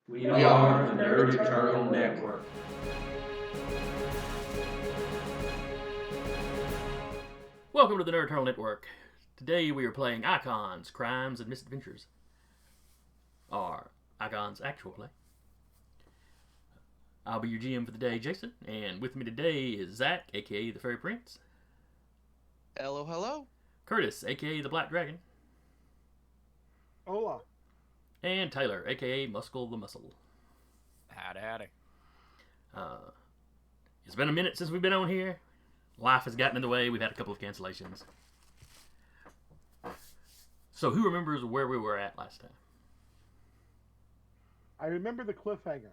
We are the Nerd Eternal Network. Welcome to the Nerd Eternal Network. Today we are playing Icons, Crimes, and Misadventures. Or Icons Actual Play. I'll be your GM for the day, Jason, and with me today is Zach, aka the Fairy Prince. Hello, hello. Curtis, aka the Black Dragon. Hola. And Taylor, aka Muscle the Muscle. Howdy, howdy. It's been a minute since we've been on here. Life has gotten in the way. We've had a couple of cancellations. So who remembers where we were at last time? I remember the cliffhanger,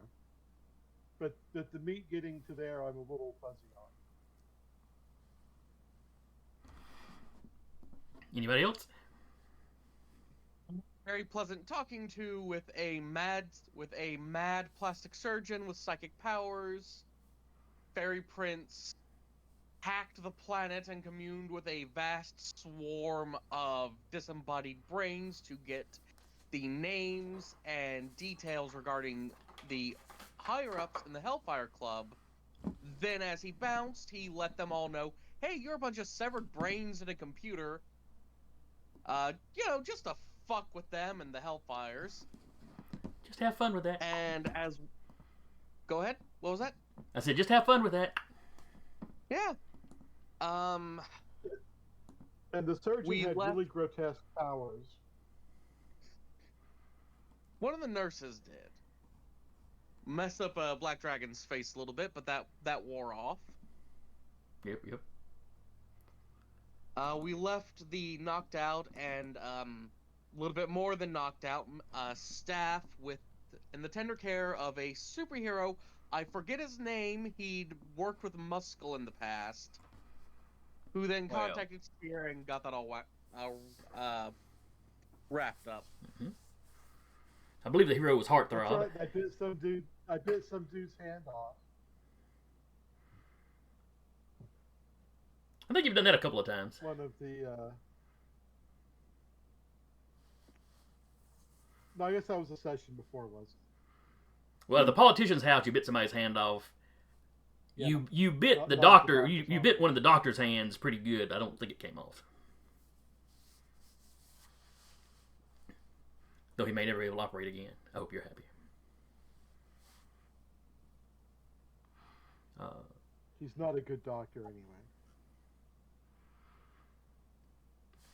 but the meat getting to there, I'm a little fuzzy on. Anybody else? Very pleasant talking to with a mad plastic surgeon with psychic powers. Fairy Prince hacked the planet and communed with a vast swarm of disembodied brains to get the names and details regarding the higher-ups in the Hellfire Club. Then as he bounced, he let them all know, hey, you're a bunch of severed brains in a computer. Just to fuck with them and the Hellfires. Just have fun with that. And as... Go ahead. What was that? I said just have fun with that. Yeah. And the surgeon had really grotesque powers. One of the nurses did. Messed up Black Dragon's face a little bit, but that wore off. Yep. We left the knocked out and a little bit more than knocked out staff in the tender care of a superhero. I forget his name. He'd worked with Muscle in the past. Who then contacted Spear and got that all wrapped up. Mm-hmm. I believe the hero was Heartthrob. Right. I bit some dude's hand off. I think you've done that a couple of times. One of the. No, I guess that was a session before, wasn't it? Well, at the politician's house, you bit somebody's hand off. Yeah. You bit the doctor. You bit one of the doctor's hands pretty good. I don't think it came off. Though he may never be able to operate again. I hope you're happy. He's not a good doctor anyway.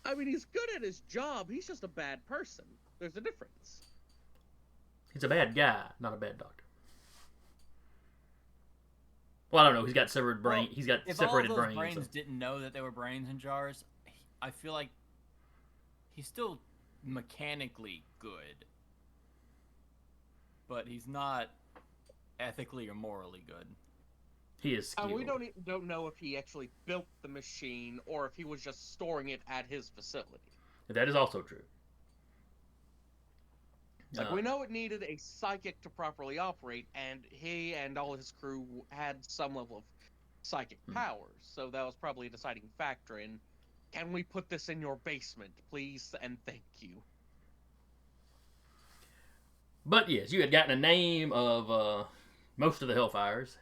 I mean, he's good at his job. He's just a bad person. There's a difference. He's a bad guy, not a bad doctor. Well, I don't know. He's got severed brain. Well, he's got if separated all of those brains. brains didn't know that they were brains in jars, I feel like he's still mechanically good, but he's not ethically or morally good. He is skilled. We don't know if he actually built the machine or if he was just storing it at his facility. That is also true. We know it needed a psychic to properly operate, and he and all his crew had some level of psychic powers, so that was probably a deciding factor in, can we put this in your basement, please, and thank you. But yes, you had gotten a name of most of the Hellfires.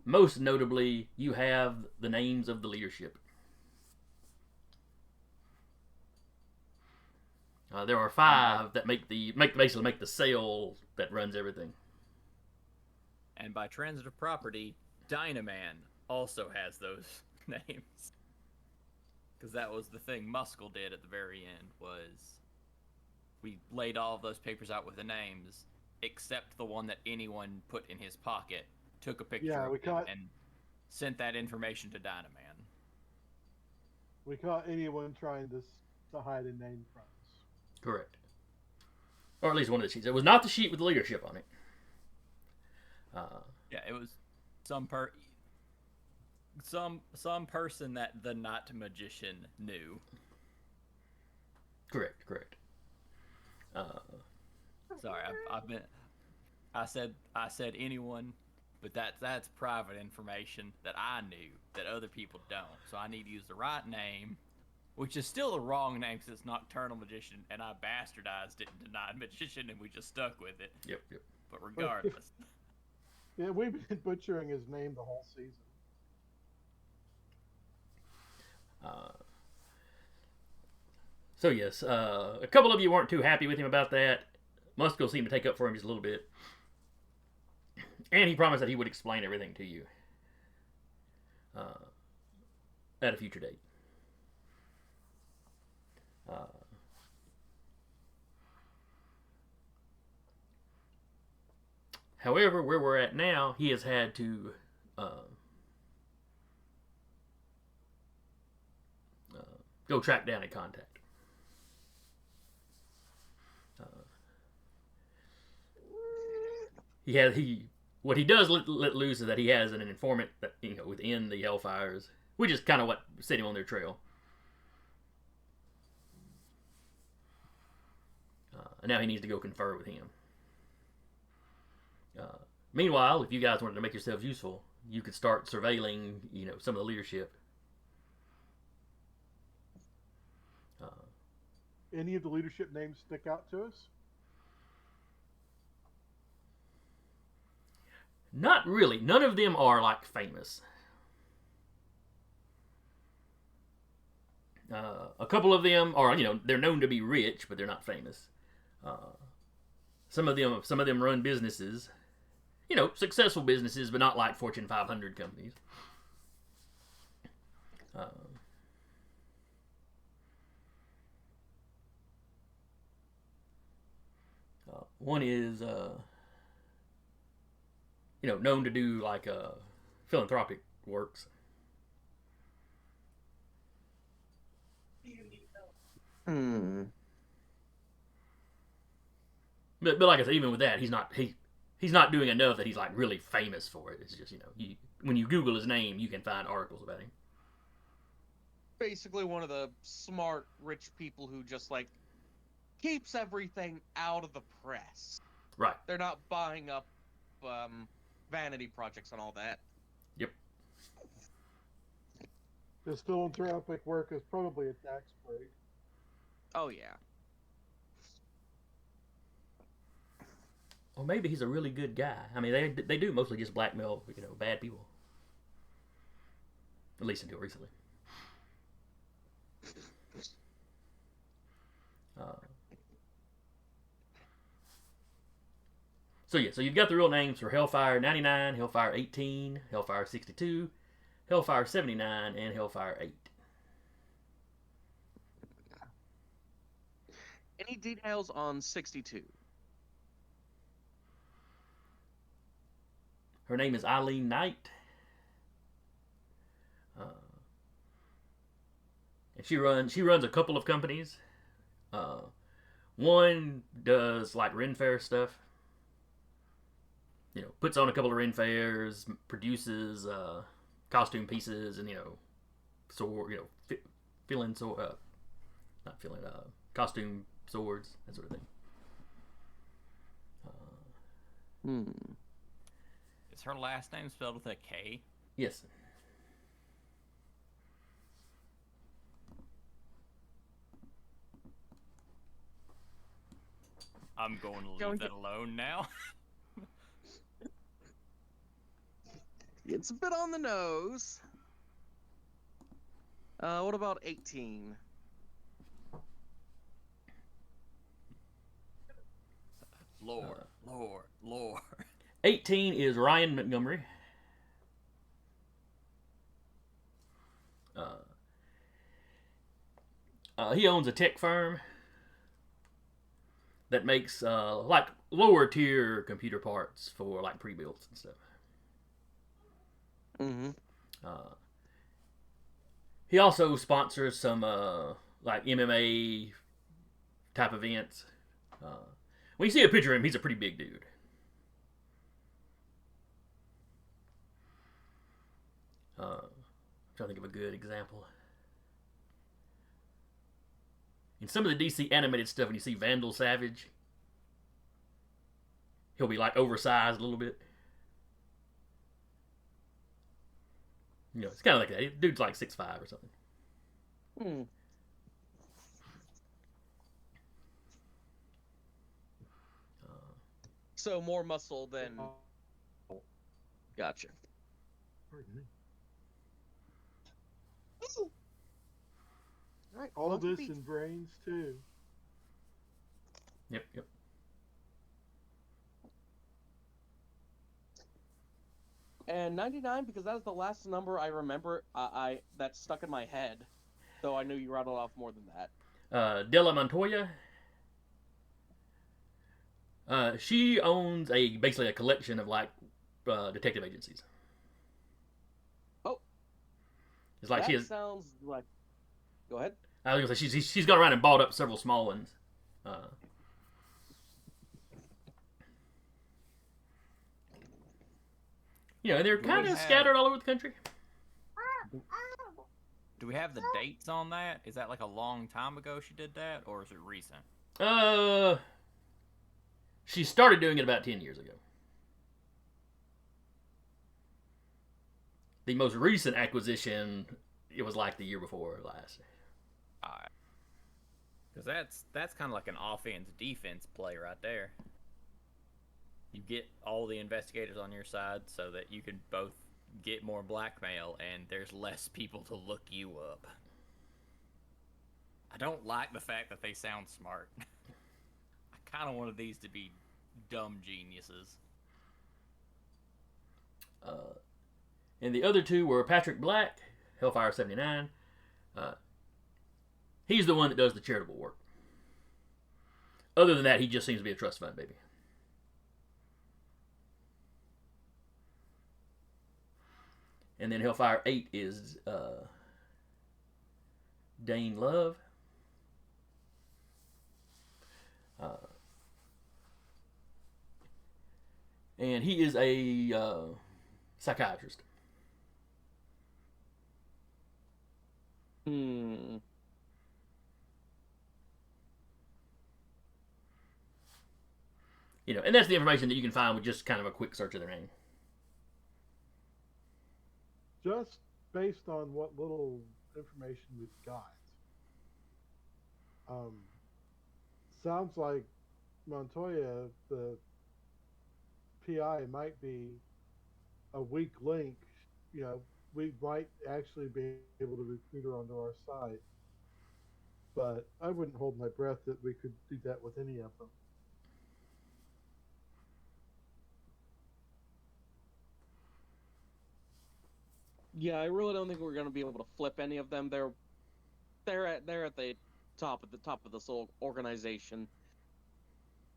Most notably, you have the names of the leadership. There are 5 that basically make the cell that runs everything. And by transitive property, Dynaman also has those names. Because that was the thing Muscle did at the very end, was we laid all of those papers out with the names, except the one that anyone put in his pocket, took a picture of it, and sent that information to Dynaman. We caught anyone trying to hide a name from us. Correct. Or at least one of the sheets. It was not the sheet with the leadership on it. Yeah, it was some person that the not magician knew. Correct. Sorry, I said anyone, but that's private information that I knew that other people don't. So I need to use the right name which is still the wrong name because it's Nocturnal Magician, and I bastardized it and denied Magician, and we just stuck with it. Yep. But regardless. Yeah, we've been butchering his name the whole season. So yes, a couple of you weren't too happy with him about that. Muskell seemed to take up for him just a little bit. And he promised that he would explain everything to you at a future date. However, where we're at now, he has had to go track down a contact. What he does let loose is that he has an informant that within the Hellfires, which is kind of what set him on their trail. And now he needs to go confer with him. Meanwhile, if you guys wanted to make yourselves useful, you could start surveilling, some of the leadership. Any of the leadership names stick out to us? Not really. None of them are like famous. A couple of them are, they're known to be rich, but they're not famous. Some of them run businesses, successful businesses, but not like Fortune 500 companies. One is, known to do like philanthropic works. But like I said, even with that, he's not doing enough that he's like really famous for it. It's just when you Google his name, you can find articles about him. Basically, one of the smart rich people who just like keeps everything out of the press. Right. They're not buying up vanity projects and all that. Yep. His philanthropic work is probably a tax break. Oh yeah. Or maybe he's a really good guy. I mean, they do mostly just blackmail, bad people. At least until recently. So you've got the real names for Hellfire 99, Hellfire 18, Hellfire 62, Hellfire 79, and Hellfire 8. Any details on 62? Her name is Eileen Knight. And she runs a couple of companies. One does like Ren Fair stuff. Puts on a couple of Ren Fairs, produces costume pieces, and costume swords, that sort of thing. Is her last name spelled with a K? Yes. I'm going to leave that alone now. It's a bit on the nose. What about 18? Lore. 18 is Ryan Montgomery. He owns a tech firm that makes like lower tier computer parts for like pre-builts and stuff. He also sponsors some like MMA type events. When you see a picture of him, he's a pretty big dude. I'm trying to think of a good example. In some of the DC animated stuff, when you see Vandal Savage, he'll be like oversized a little bit. It's kind of like that. Dude's like 6'5" or something. So more muscle than. Gotcha. Pardon me. All right. All monster this beat. and brains too. Yep. And 99 because that is the last number I remember. I that stuck in my head, though I knew you rattled off more than that. Della Montoya. She owns basically a collection of like detective agencies. Oh, it's like that she has. sounds like. Go ahead. I was gonna say she's gone around and bought up several small ones. And they're kind of scattered all over the country. Do we have the dates on that? Is that like a long time ago she did that, or is it recent? She started doing it about 10 years ago. The most recent acquisition, it was like the year before last. Because that's kind of like an offense-defense play right there. You get all the investigators on your side so that you can both get more blackmail and there's less people to look you up. I don't like the fact that they sound smart. I kind of wanted these to be dumb geniuses. And the other two were Patrick Black, Hellfire 79. He's the one that does the charitable work. Other than that, he just seems to be a trust fund baby. And then Hellfire 8 is Dane Love. And he is a psychiatrist. And that's the information that you can find with just kind of a quick search of their name. Just based on what little information we've got, sounds like Montoya, the PI, might be a weak link. We might actually be able to recruit her onto our side, but I wouldn't hold my breath that we could do that with any of them. Yeah, I really don't think we're going to be able to flip any of them. They're at the top of this whole organization.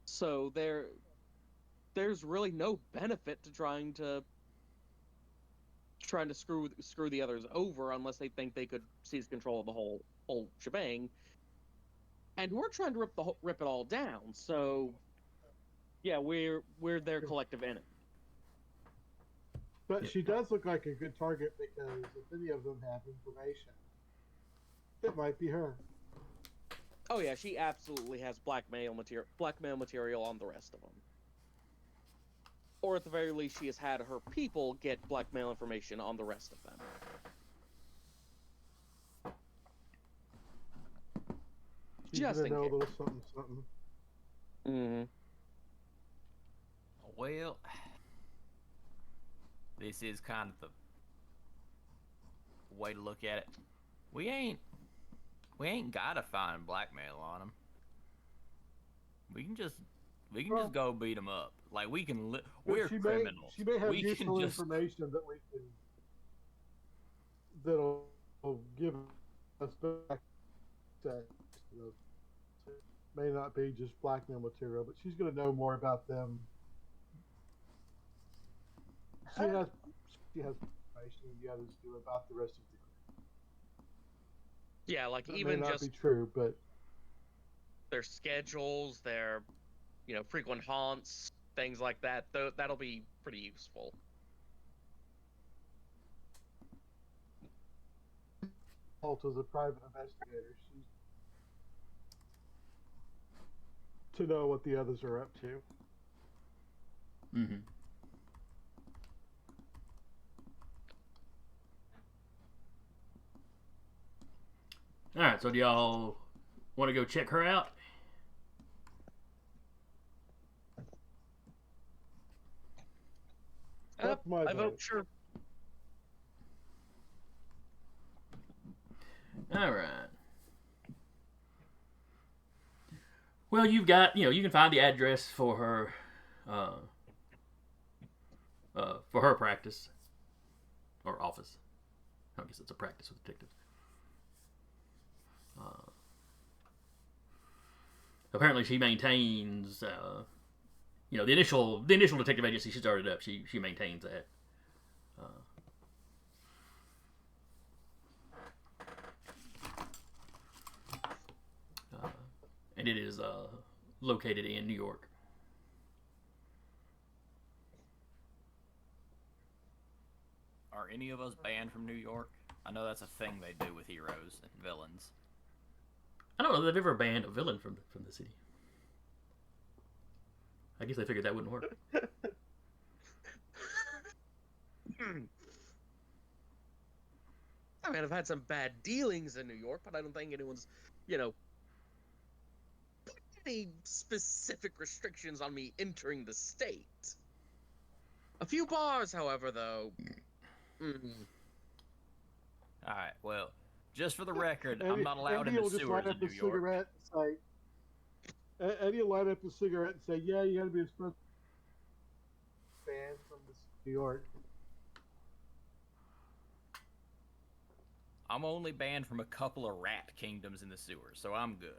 So there's really no benefit to trying to screw the others over unless they think they could seize control of the whole shebang. And we're trying to rip it all down. So yeah, we're their collective enemy. But she does look like a good target because if any of them have information, it might be her. Oh yeah, she absolutely has blackmail material on the rest of them. Or at the very least, she has had her people get blackmail information on the rest of them. She's Just gonna in know case. a little something. Mm-hmm. Well, this is kind of the way to look at it. We ain't gotta find blackmail on them. We can just go beat them up. Like we can. We're criminals. She may have we useful can just... information that'll give us back. May not be just blackmail material, but she's going to know more about them. She has information the others do about the rest of the group. Yeah, like That even may not just be true, but their schedules, their frequent haunts, things like that. That'll be pretty useful. Holt is a private investigator. She's to know what the others are up to. Mm-hmm. All right, so do y'all want to go check her out? My I vote vote. sure. All right. Well, you've got, you can find the address for her practice or office. I guess it's a practice with detectives. Apparently, she maintains, the initial detective agency she started up. She maintains that. And it is located in New York. Are any of us banned from New York? I know that's a thing they do with heroes and villains. I don't know if they've ever banned a villain from the city. I guess they figured that wouldn't work. I mean, I've had some bad dealings in New York, but I don't think anyone's, put any specific restrictions on me entering the state. A few bars, however, though. Alright, well, just for the record, I'm Eddie- not allowed Eddie in will the just light sewers up in a New York. cigarette and say, Eddie will light up a cigarette and say, "Yeah, you got to be a special fan from New York." I'm only banned from a couple of rat kingdoms in the sewers, so I'm good.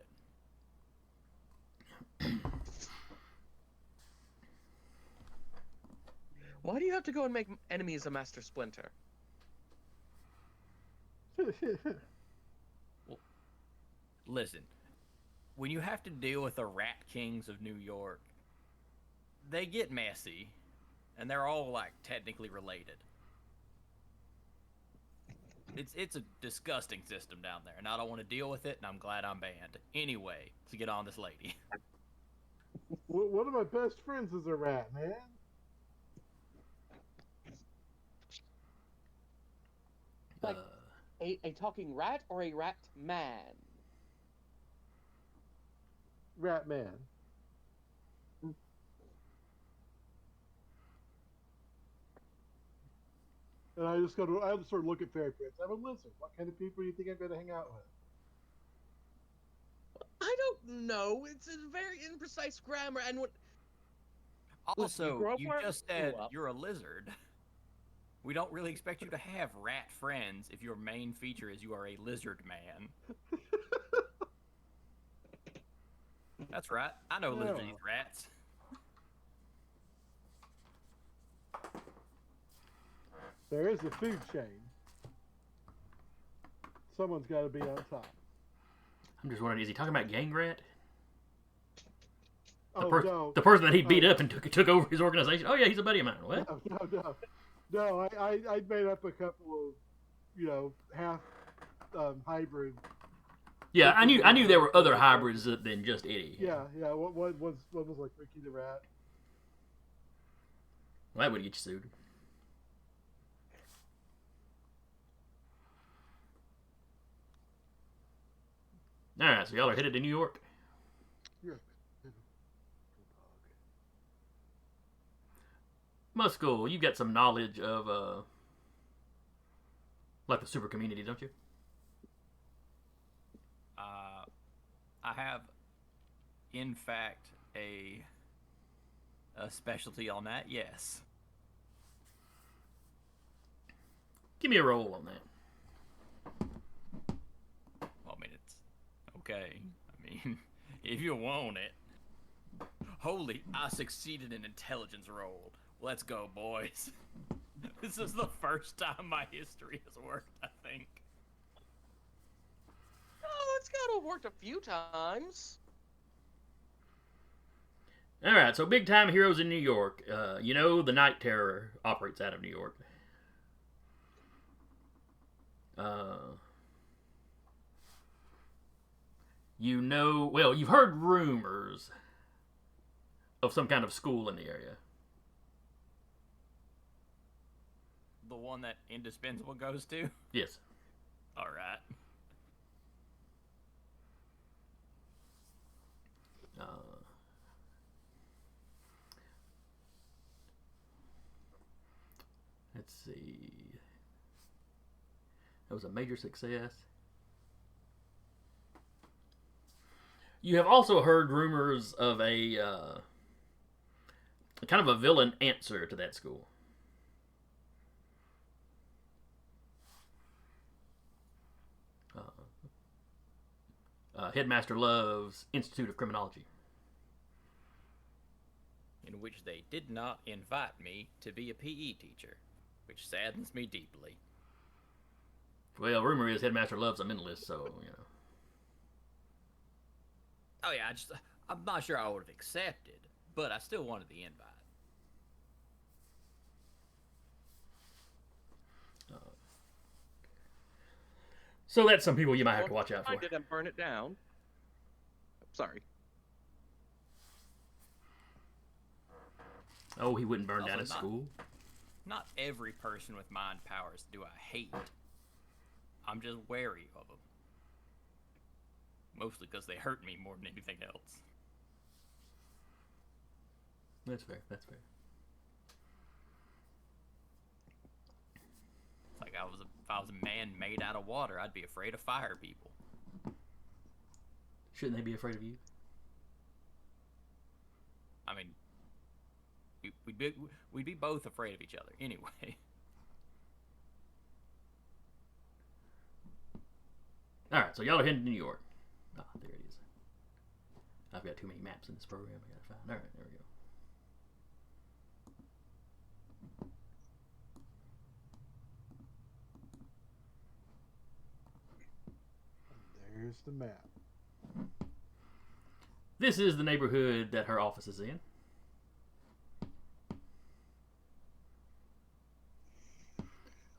Why do you have to go and make enemies a Master Splinter? Listen, when you have to deal with the rat kings of New York, they get messy, and they're all, like, technically related. It's a disgusting system down there, and I don't want to deal with it, and I'm glad I'm banned. Anyway, to get on this lady. One of my best friends is a rat, man. Like, a talking rat or a rat man? Rat man. And I just sort of look at fairy prince. I'm a lizard. What kind of people do you think I'm going to hang out with? I don't know. It's a very imprecise grammar, and what? Listen, Also, grow up you where- just said grow up. you're a lizard. We don't really expect you to have rat friends if your main feature is you are a lizard man. That's right. I know lizards Yeah. eat rats. There is a food chain. Someone's got to be on top. I'm just wondering, is he talking about Gang Rat? No. The person that he beat up and took over his organization? Oh, yeah, he's a buddy of mine. What? No, I made up a couple of, half hybrid. Yeah, I knew there were other hybrids than just Eddie. Yeah. One was like Ricky the Rat. Well, that would get you sued. All right, so y'all are headed to New York. Yeah. Muscle, you got some knowledge of like the super community, don't you? I have, in fact, a specialty on that, yes. Give me a roll on that. Well, I mean, it's okay. I mean, if you want it. Holy, I succeeded in intelligence roll. Let's go, boys. This is the first time my history has worked, I think. Oh, it's got to have worked a few times. All right, so big time heroes in New York. The Night Terror operates out of New York. You've heard rumors of some kind of school in the area. The one that Indispensable goes to? Yes. Alright. Let's see. That was a major success. You have also heard rumors of a kind of a villain answer to that school. Headmaster Love's Institute of Criminology. In which they did not invite me to be a PE teacher, which saddens me deeply. Well, rumor is Headmaster Love's a mentalist, so, you know. Oh yeah, I'm not sure I would have accepted, but I still wanted the invite. So that's some people you might have to watch out for. I didn't burn it down. Sorry. Oh, he wouldn't burn Also, down his school? Not every person with mind powers do I hate. I'm just wary of them. Mostly because they hurt me more than anything else. That's fair, that's fair. It's like if I was a man made out of water, I'd be afraid of fire people. Shouldn't they be afraid of you? I mean, we'd be both afraid of each other anyway. Alright, so y'all are heading to New York. Ah, there it is. I've got too many maps in this program I gotta find. Alright, there we go. There's the map. This is the neighborhood that her office is in.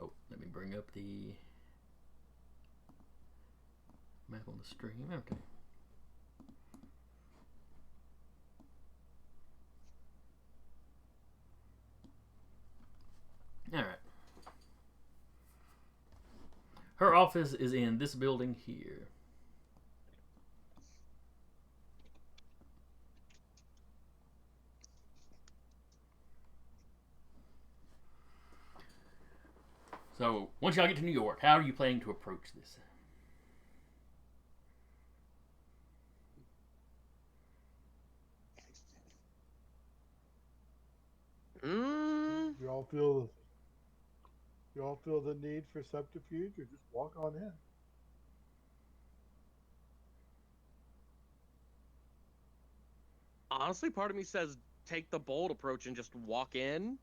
Oh, let me bring up the map on the stream. Okay. Alright. Her office is in this building here. So, once y'all get to New York, how are you planning to approach this? You all feel the need for subterfuge, or just walk on in? Honestly, part of me says take the bold approach and just walk in.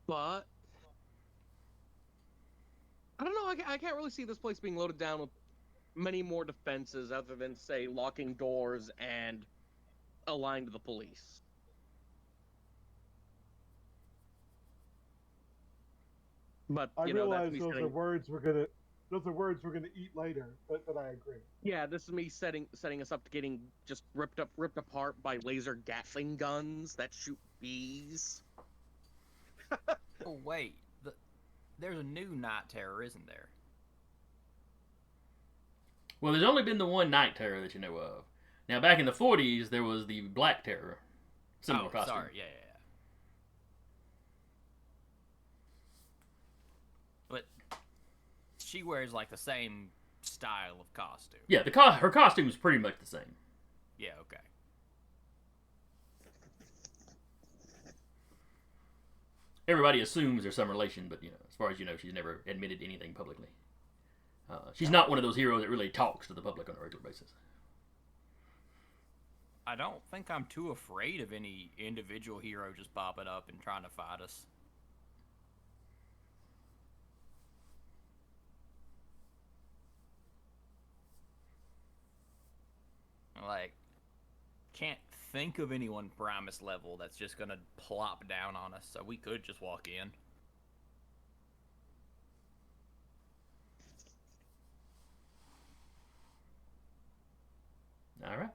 But I don't know. I can't really see this place being loaded down with many more defenses other than, say, locking doors and aligned to the police. But I you know, that's realize me those are setting. words we're gonna eat later, but I agree. Yeah, this is me setting us up to getting just ripped apart by laser Gatling guns that shoot bees. Oh wait, there's a new night terror, isn't there? Well, there's only been the one night terror that you know of. Now, back in the 40s, there was the black terror. Similar costume. Sorry, yeah. But she wears like the same style of costume. Yeah, her costume is pretty much the same. Yeah, okay. Everybody assumes there's some relation, but, you know, as far as you know, she's never admitted anything publicly. She's not one of those heroes that really talks to the public on a regular basis. I don't think I'm too afraid of any individual hero just popping up and trying to fight us. Like, can't think of anyone Primus level that's just gonna plop down on us, so we could just walk in. Alright.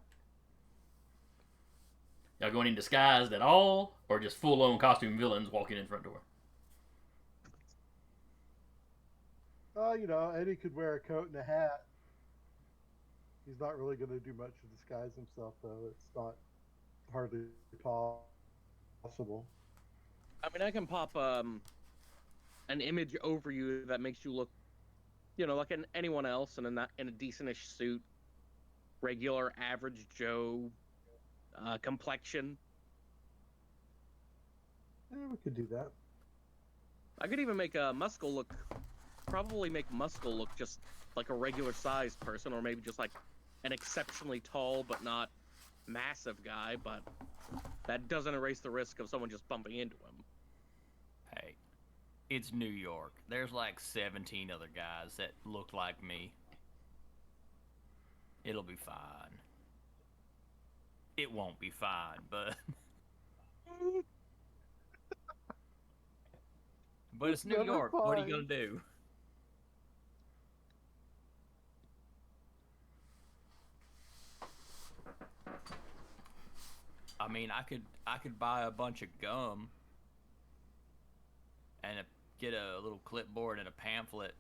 Y'all going in disguised at all, or just full-on costume villains walking in front door? You know, Eddie could wear a coat and a hat. He's not really going to do much to disguise himself, though. It's not hardly possible. I mean, I can pop an image over you that makes you look, like anyone else, and in a decentish suit, regular average Joe complexion. Yeah, we could do that. I could even make Muscle look, probably make Muscle look just like a regular sized person, or maybe just like an exceptionally tall but not massive guy, but that doesn't erase the risk of someone just bumping into him. Hey, it's New York. There's like 17 other guys that look like me. It'll be fine. It won't be fine, but but it's New Never York. What are you fine. gonna do? I mean, I could buy a bunch of gum and get a little clipboard and a pamphlet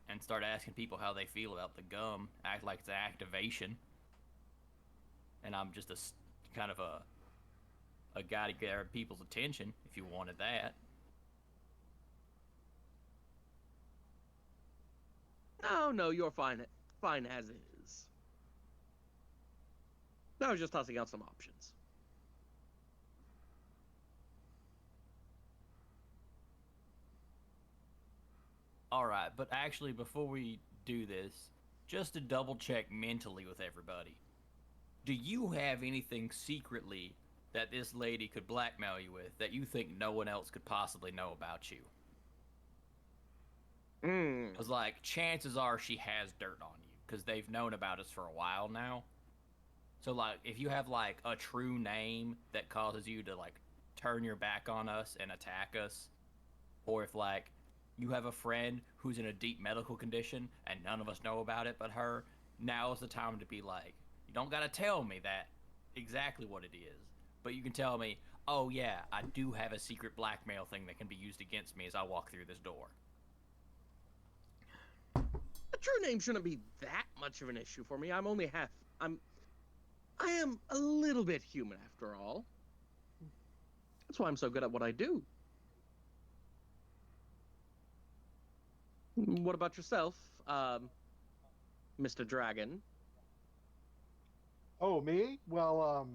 and start asking people how they feel about the gum. Act like it's an activation, and I'm just kind of a guy to get people's attention. If you wanted that. No, you're fine. Fine as is. I was just tossing out some options. All right, but actually, before we do this, just to double check mentally with everybody, do you have anything secretly that this lady could blackmail you with that you think no one else could possibly know about you? Because, like, chances are she has dirt on you, because they've known about us for a while now. So, like, if you have, like, a true name that causes you to, like, turn your back on us and attack us, or if, like, you have a friend who's in a deep medical condition and none of us know about it but her, now is the time to be like, you don't gotta tell me that exactly what it is, but you can tell me, oh yeah, I do have a secret blackmail thing that can be used against me as I walk through this door. A true name shouldn't be that much of an issue for me. I am a little bit human after all. That's why I'm so good at what I do. What about yourself, Mr. Dragon? Oh, me? Well,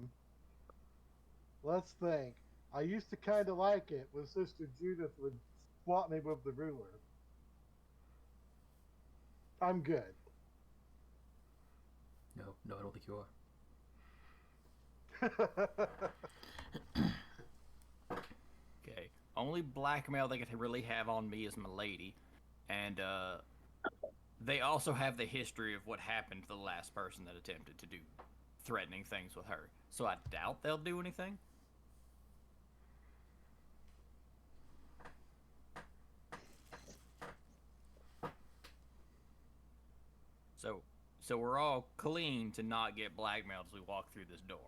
let's think. I used to kind of like it when Sister Judith would swat me with the ruler. I'm good. No, I don't think you are. Okay. Only blackmail they could really have on me is my lady. And they also have the history of what happened to the last person that attempted to do threatening things with her. So I doubt they'll do anything. So we're all clean to not get blackmailed as we walk through this door.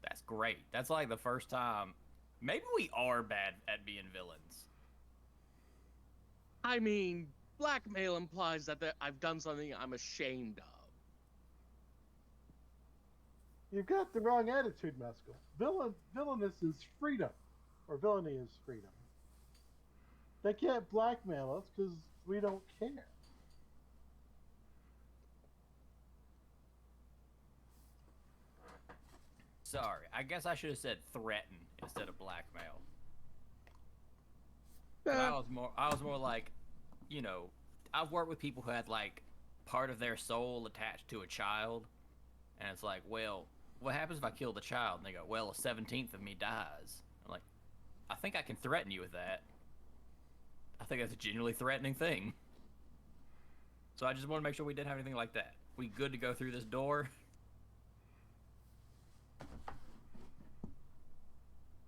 That's great. That's like the first time. Maybe we are bad at being villains. I mean, blackmail implies that I've done something I'm ashamed of. You've got the wrong attitude, Mescal. Villainous is freedom, or villainy is freedom. They can't blackmail us because we don't care. Sorry, I guess I should have said threaten instead of blackmail. But I was more like, I've worked with people who had like part of their soul attached to a child, and it's like, well, what happens if I kill the child? And they go, well, a 17th of me dies. I'm like, I think I can threaten you with that. I think that's a genuinely threatening thing. So I just want to make sure we didn't have anything like that. We good to go through this door?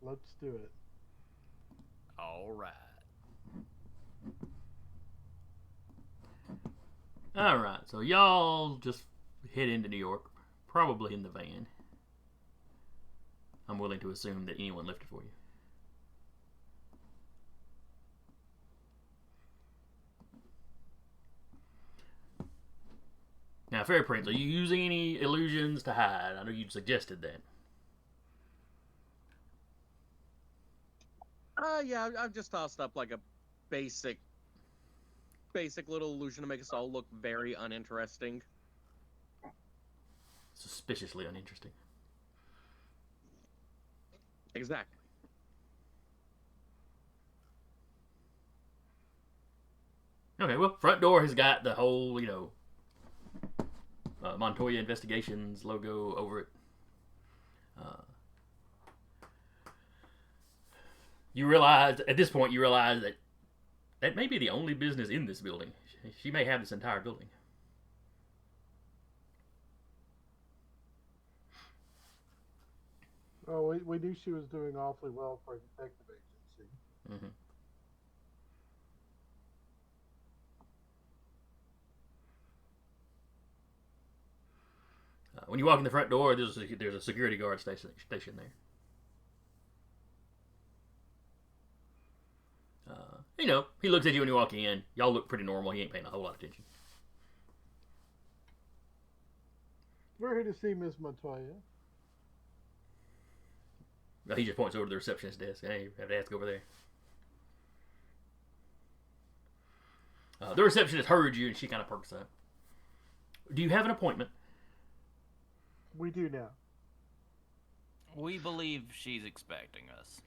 Let's do it. All right. All right, so y'all just head into New York, probably in the van. I'm willing to assume that anyone left it for you. Now, Now, Fairy Prince, are you using any illusions to hide? I know you suggested that. Yeah, I've just tossed up like a basic little illusion to make us all look very uninteresting. Suspiciously uninteresting. Exactly. Okay, well, front door has got the whole, Montoya Investigations logo over it. At this point, you realize that may be the only business in this building. She may have this entire building. Oh, we knew she was doing awfully well for a detective agency. Mm-hmm. When you walk in the front door, there's a security guard station there. He looks at you when you walk in. Y'all look pretty normal. He ain't paying a whole lot of attention. We're here to see Miss Montoya. He just points over to the receptionist desk. Hey, you have to ask over there. The receptionist heard you, and she kind of perks up. Do you have an appointment? We do now. We believe she's expecting us.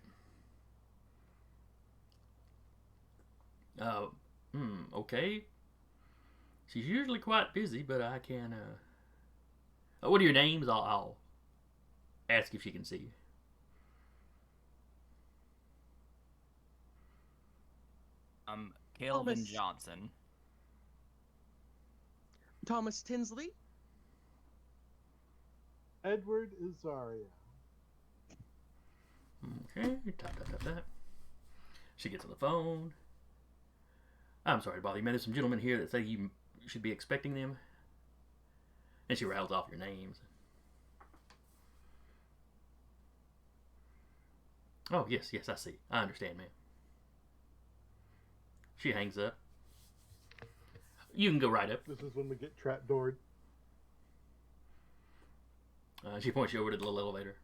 Okay. She's usually quite busy, but I can, what are your names? I'll ask if she can see you. Calvin Thomas. Johnson. Thomas Tinsley? Edward Azaria. Okay, tap. She gets on the phone. I'm sorry to bother you, man. There's some gentlemen here that say you should be expecting them. And she rattles off your names. Oh, yes, I see. I understand, ma'am. She hangs up. You can go right up. This is when we get trapdoored. She points you over to the little elevator.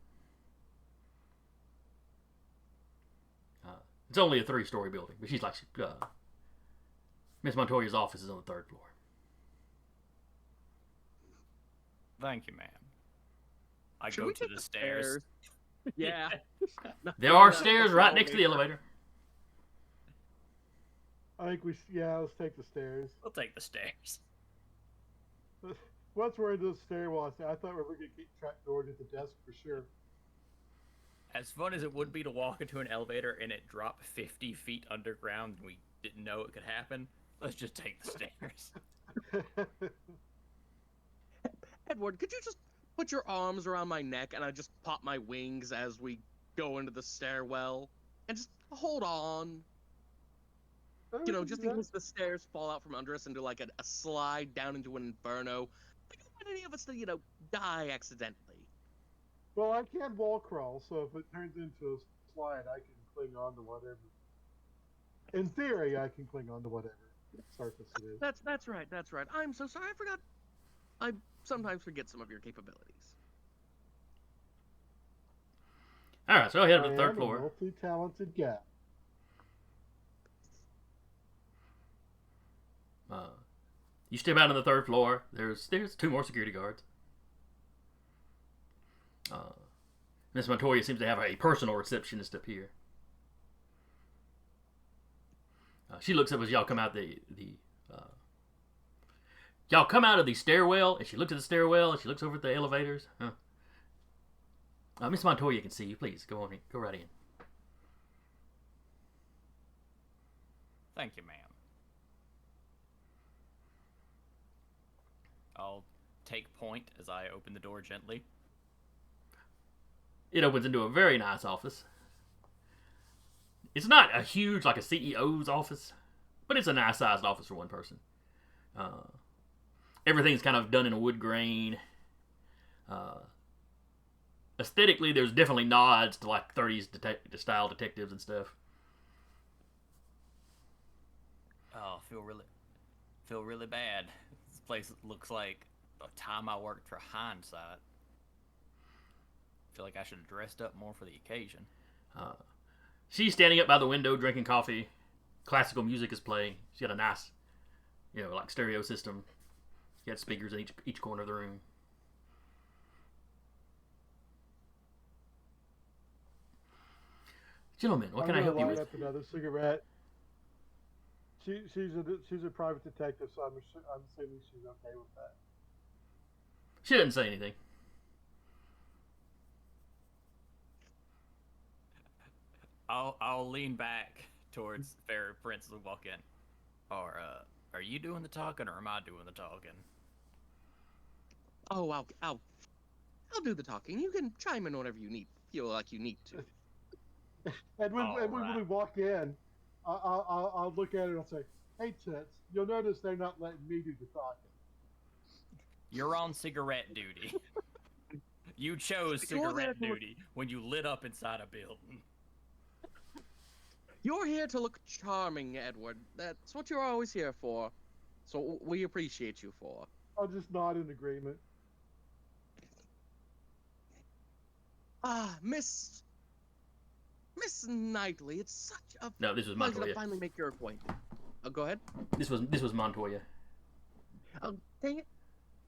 It's only a 3-story building, but she's like, Miss Montoya's office is on the 3rd floor. Thank you, ma'am. I Should go we to take the the stairs. Yeah. There are stairs right next to the elevator. I think let's take the stairs. We'll take the stairs. Once we're into the stairwell, I thought we were going to get trapdoored at the desk for sure. As fun as it would be to walk into an elevator and it drop 50 feet underground and we didn't know it could happen, let's just take the stairs. Edward, could you just put your arms around my neck and I just pop my wings as we go into the stairwell? And just hold on. Just in case the stairs fall out from under us into like a slide down into an inferno. We don't want any of us to, die accidentally. Well, I can wall crawl, so if it turns into a slide, I can cling on to whatever. In theory, I can cling on to whatever surface it is. That's right. I'm so sorry. I forgot. I sometimes forget some of your capabilities. All right, so head to the I 3rd am floor. a multi-talented guy. You step out on the 3rd floor. There's 2 more security guards. Miss Montoya seems to have a personal receptionist up here. She looks up as y'all come out y'all come out of the stairwell, and she looks at the stairwell, and she looks over at the elevators. Miss Montoya can see you. Please go on in. Go right in. Thank you, ma'am. I'll take point as I open the door gently. It opens into a very nice office. It's not a huge, like a CEO's office, but it's a nice-sized office for one person. Everything's kind of done in a wood grain. Aesthetically, there's definitely nods to like 30s style detectives and stuff. Oh, feel really bad. This place looks like the time I worked for Hindsight. I feel like I should have dressed up more for the occasion. She's standing up by the window drinking coffee. Classical music is playing. She got a nice, like stereo system. She had speakers in each corner of the room. Gentlemen, what can I help you light with? up another cigarette. She's a private detective, so I'm assuming she's okay with that. She didn't say anything. I'll lean back towards Fairy Prince as we walk in. Or, are you doing the talking or am I doing the talking? Oh, I'll do the talking. You can chime in whenever you feel like you need to. And when we walk in, I'll look at it and I'll say, "Hey, Tits, you'll notice they're not letting me do the talking." You're on cigarette duty. You chose cigarette duty when you lit up inside a building. You're here to look charming, Edward. That's what you're always here for. So we appreciate you for. I'll just nod in agreement. Miss Knightley, it's such a No, this was pleasure Montoya. to finally make your acquaintance. Oh, go ahead. This was Montoya. Oh, dang it.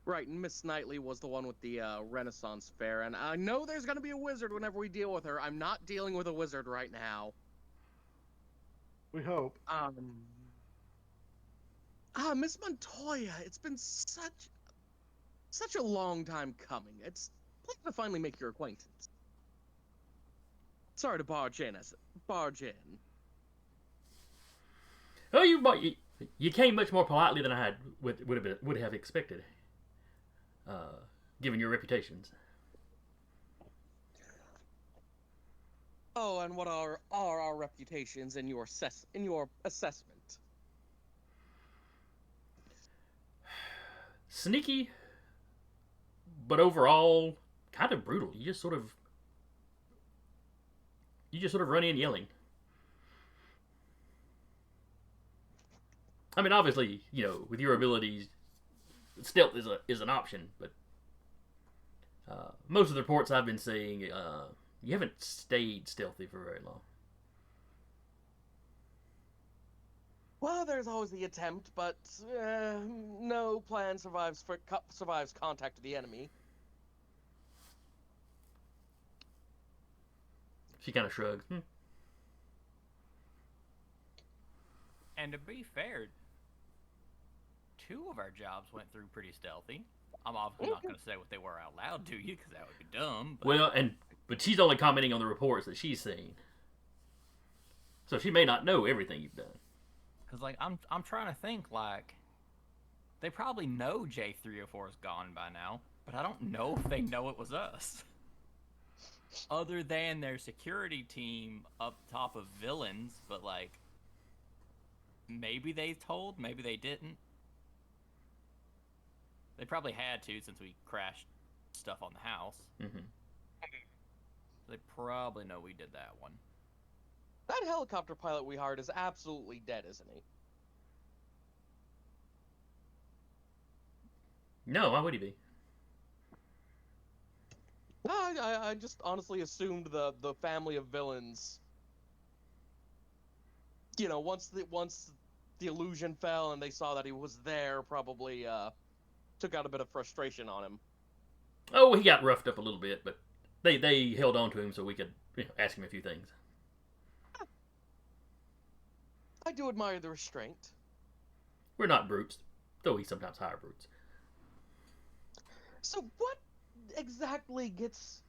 Right, and Miss Knightley was the one with the Renaissance Fair, and I know there's gonna be a wizard whenever we deal with her. I'm not dealing with a wizard right now. We hope. Miss Montoya, it's been such a long time coming. It's a pleasure to finally make your acquaintance. Sorry to barge in. Oh, you came much more politely than I would have expected, given your reputations. Oh, and what are our reputations in your assessment? Sneaky, but overall kind of brutal. You just sort of run in yelling. I mean, obviously, with your abilities, stealth is an option, but most of the reports I've been seeing, you haven't stayed stealthy for very long. Well, there's always the attempt, but no plan survives contact with the enemy. She kind of shrugs. And to be fair, 2 of our jobs went through pretty stealthy. I'm obviously not going to say what they were out loud to you, because that would be dumb. But... Well, but she's only commenting on the reports that she's seen, so she may not know everything you've done. Because, I'm trying to think, they probably know J304 is gone by now, but I don't know if they know it was us. Other than their security team up top of villains, but, maybe they told, maybe they didn't. They probably had to, since we crashed stuff on the house. Mm-hmm. They probably know we did that one. That helicopter pilot we hired is absolutely dead, isn't he? No, why would he be? I just honestly assumed the family of villains. Once the illusion fell and they saw that he was there, probably took out a bit of frustration on him. Oh, he got roughed up a little bit, but they held on to him so we could ask him a few things. I do admire the restraint. We're not brutes, though we sometimes hire brutes. So what exactly gets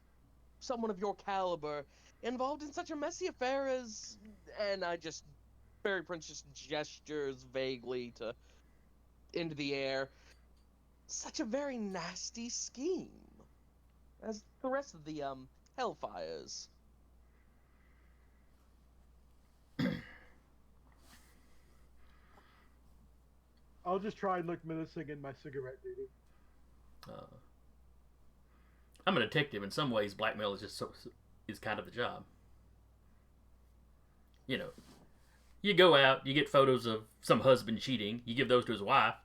someone of your caliber involved in such a messy affair as... And Fairy Prince just gestures vaguely into the air. Such a very nasty scheme. As the rest of the, Hellfires. I'll just try and look menacing in my cigarette duty. I'm a detective. In some ways, blackmail is kind of the job. You go out, you get photos of some husband cheating, you give those to his wife.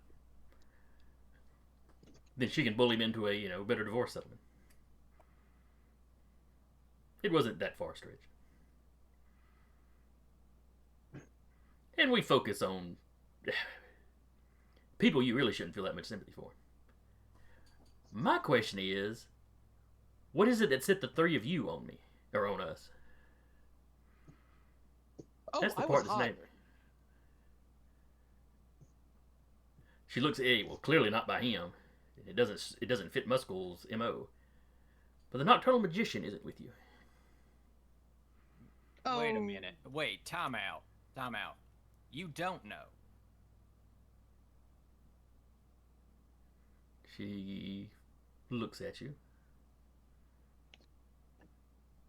then she can bully him into a better divorce settlement. It wasn't that far stretched. And we focus on people you really shouldn't feel that much sympathy for. My question is, what is it that set the three of you on me, or on us? Oh, That's the I part was that's hired. named. She looks at Eddie. Well, clearly not by him. It doesn't fit Muskel's MO. But the Nocturnal Magician isn't with you. Wait a Oh. minute. Wait, time out. Time out. You don't know. She looks at you.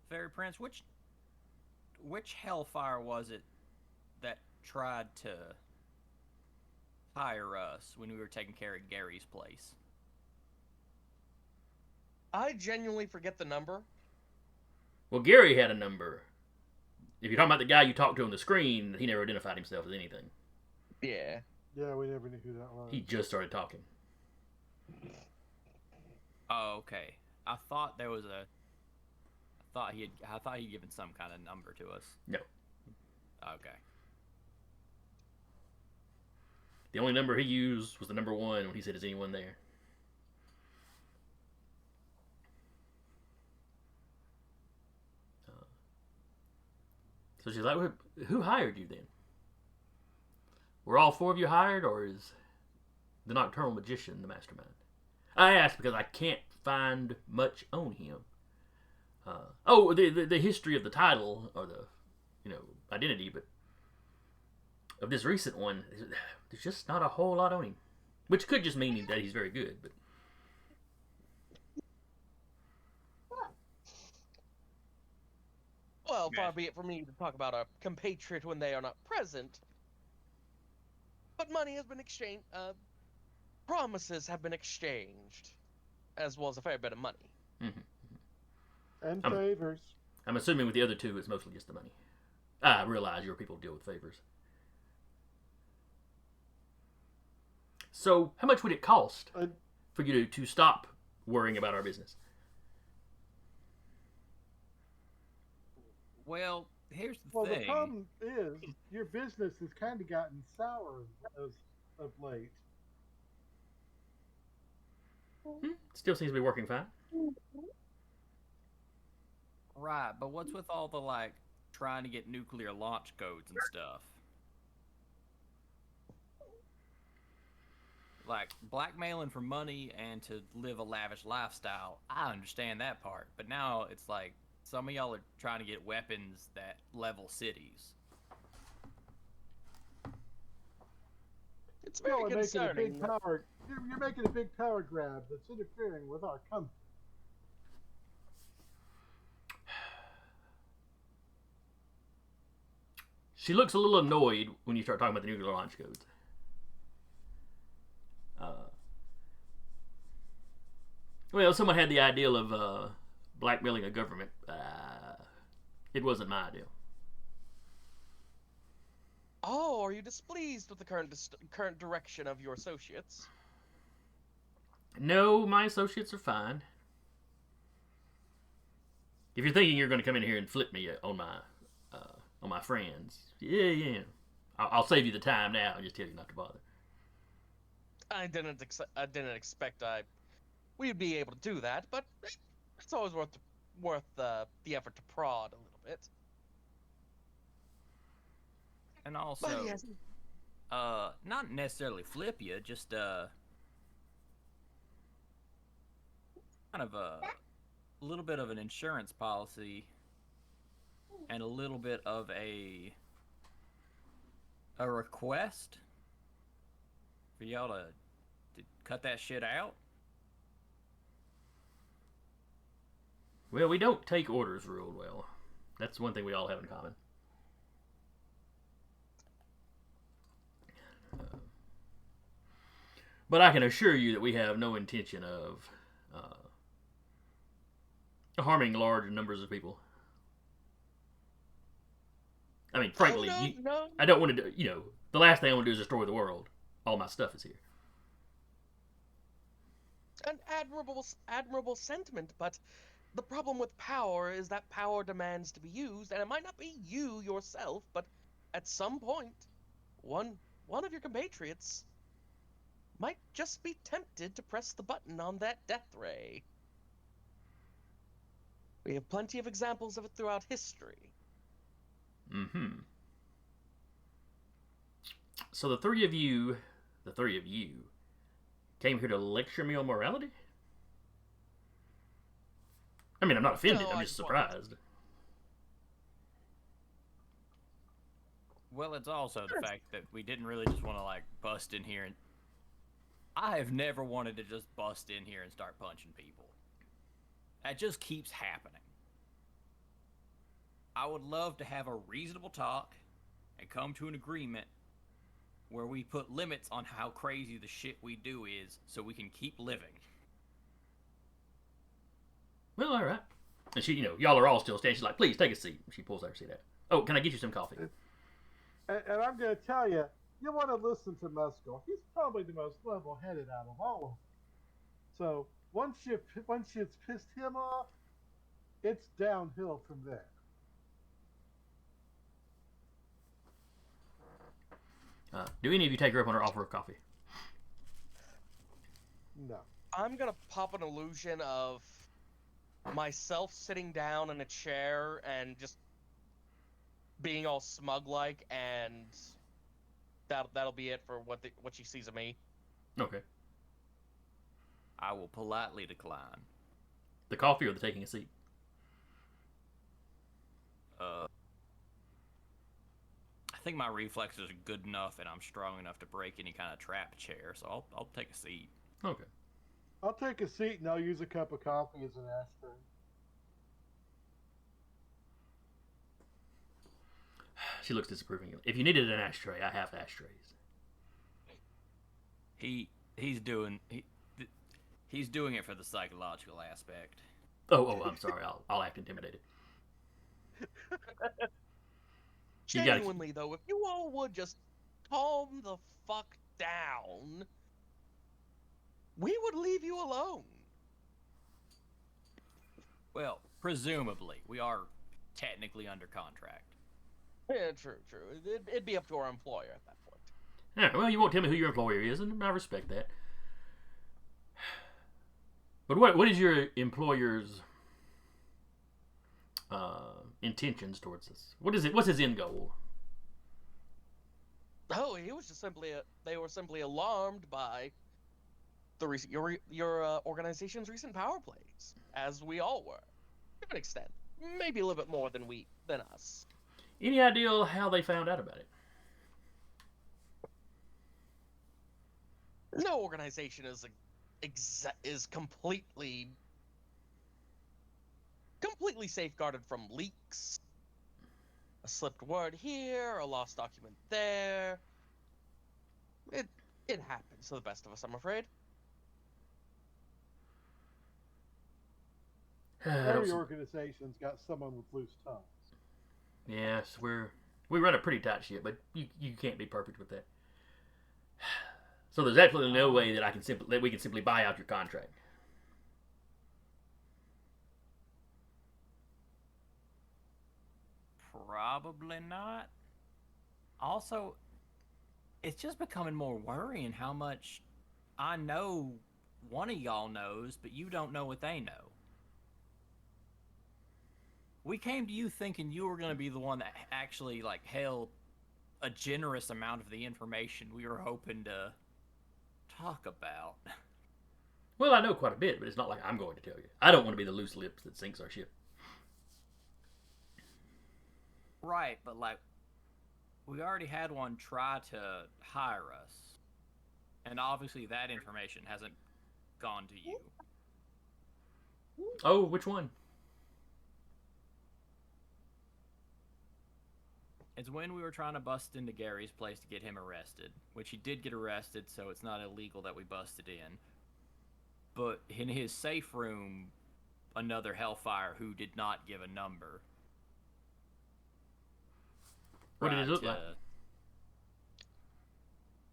Fairy Prince, which Hellfire was it that tried to hire us when we were taking care of Gary's place? I genuinely forget the number. Well, Gary had a number. If you're talking about the guy you talked to on the screen, he never identified himself as anything. Yeah. Yeah, we never knew who that was. He just started talking. Oh, okay. I thought there was a. I thought he'd given some kind of number to us. No. Okay. The only number he used was the number 1 when he said, "Is anyone there?" So she's like, "Who hired you then? Were all 4 of you hired, or is the Nocturnal Magician the mastermind?" I asked because I can't find much on him. The history of the title, or the identity, but of this recent one, there's just not a whole lot on him. Which could just mean that he's very good, but Well, Yeah. far be it from me to talk about a compatriot when they are not present. But money has been exchanged. Promises have been exchanged, as well as a fair bit of money. And I'm- favors. I'm assuming with the other 2, it's mostly just the money. I realize your people deal with favors. So, how much would it cost for you to stop worrying about our business? Well, here's the Well, thing. the problem is your business has kind of gotten sour as of late. Still seems to be working fine. Right, but what's with all the trying to get nuclear launch codes and stuff? Like blackmailing for money and to live a lavish lifestyle. I understand that part, but now it's like some of y'all are trying to get weapons that level cities. It's very Y'all are making a concerning. big power. You're making a big power grab that's interfering with our company. She looks a little annoyed when you start talking about the nuclear launch codes. Well, someone had the ideal of blackmailing a government. It wasn't my idea. Oh, are you displeased with the current direction of your associates? No, my associates are fine. If you're thinking you're going to come in here and flip me on my friends, yeah, I'll save you the time now and just tell you not to bother. I didn't expect we'd be able to do that, but it's always worth the effort to prod a little bit. And also, But yes, not necessarily flip you, just kind of a little bit of an insurance policy and a little bit of a request for y'all to cut that shit out. Well, we don't take orders real well. That's one thing we all have in common. But I can assure you that we have no intention of harming large numbers of people. I mean, frankly, no. I don't want to do, the last thing I want to do is destroy the world. All my stuff is here. An admirable sentiment, but the problem with power is that power demands to be used, and it might not be you yourself, but at some point, one of your compatriots might just be tempted to press the button on that death ray. We have plenty of examples of it throughout history. Mm-hmm. So the three of you came here to lecture me on morality? I mean, I'm not offended, No, I'm I just just wanted to- surprised. Well, it's also the fact that we didn't really just want to like bust in here and I have never wanted to just bust in here and start punching people. That just keeps happening. I would love to have a reasonable talk and come to an agreement where we put limits on how crazy the shit we do is so we can keep living. Well, all right. And she, y'all are all still standing. She's like, please take a seat. She pulls her seat out. Oh, can I get you some coffee? And I'm going to tell you, you want to listen to Muscle. He's probably the most level-headed out of all of them. So once it's pissed him off, it's downhill from there. Do any of you take her up on her offer of coffee? No. I'm gonna pop an illusion of myself sitting down in a chair and just being all smug-like, and that'll be it for what she sees of me. Okay. I will politely decline. The coffee or the taking a seat? I think my reflexes are good enough and I'm strong enough to break any kind of trap chair, so I'll take a seat. Okay. I'll take a seat and I'll use a cup of coffee as an ashtray. She looks disapproving. If you needed an ashtray, I have ashtrays. He's doing it for the psychological aspect. Oh, I'm sorry. I'll act intimidated. You gotta- Genuinely, though, if you all would just calm the fuck down, we would leave you alone. Well, presumably, we are technically under contract. Yeah, true. It'd be up to our employer at that point. Yeah, well, you won't tell me who your employer is, and I respect that. But what is your employer's intentions towards this? What is it? What's his end goal? Oh, he was just they were simply alarmed by your organization's recent power plays, as we all were, to an extent. Maybe a little bit more than us. Any idea how they found out about it? No organization is completely safeguarded from leaks. A slipped word here, a lost document there. It happens to the best of us, I'm afraid. Every organization's got someone with loose tongues. Yes, we run a pretty tight ship, but you can't be perfect with that. So there's absolutely no way that we can simply buy out your contract. Probably not. Also, it's just becoming more worrying how much I know one of y'all knows, but you don't know what they know. We came to you thinking you were going to be the one that actually held a generous amount of the information we were hoping to talk about. Well, I know quite a bit, but it's not like I'm going to tell you. I don't want to be the loose lips that sinks our ship. Right, but we already had one try to hire us. And obviously that information hasn't gone to you. Oh, which one? It's when we were trying to bust into Gary's place to get him arrested, which he did get arrested, so it's not illegal that we busted in. But in his safe room, another Hellfire who did not give a number. What did it look like?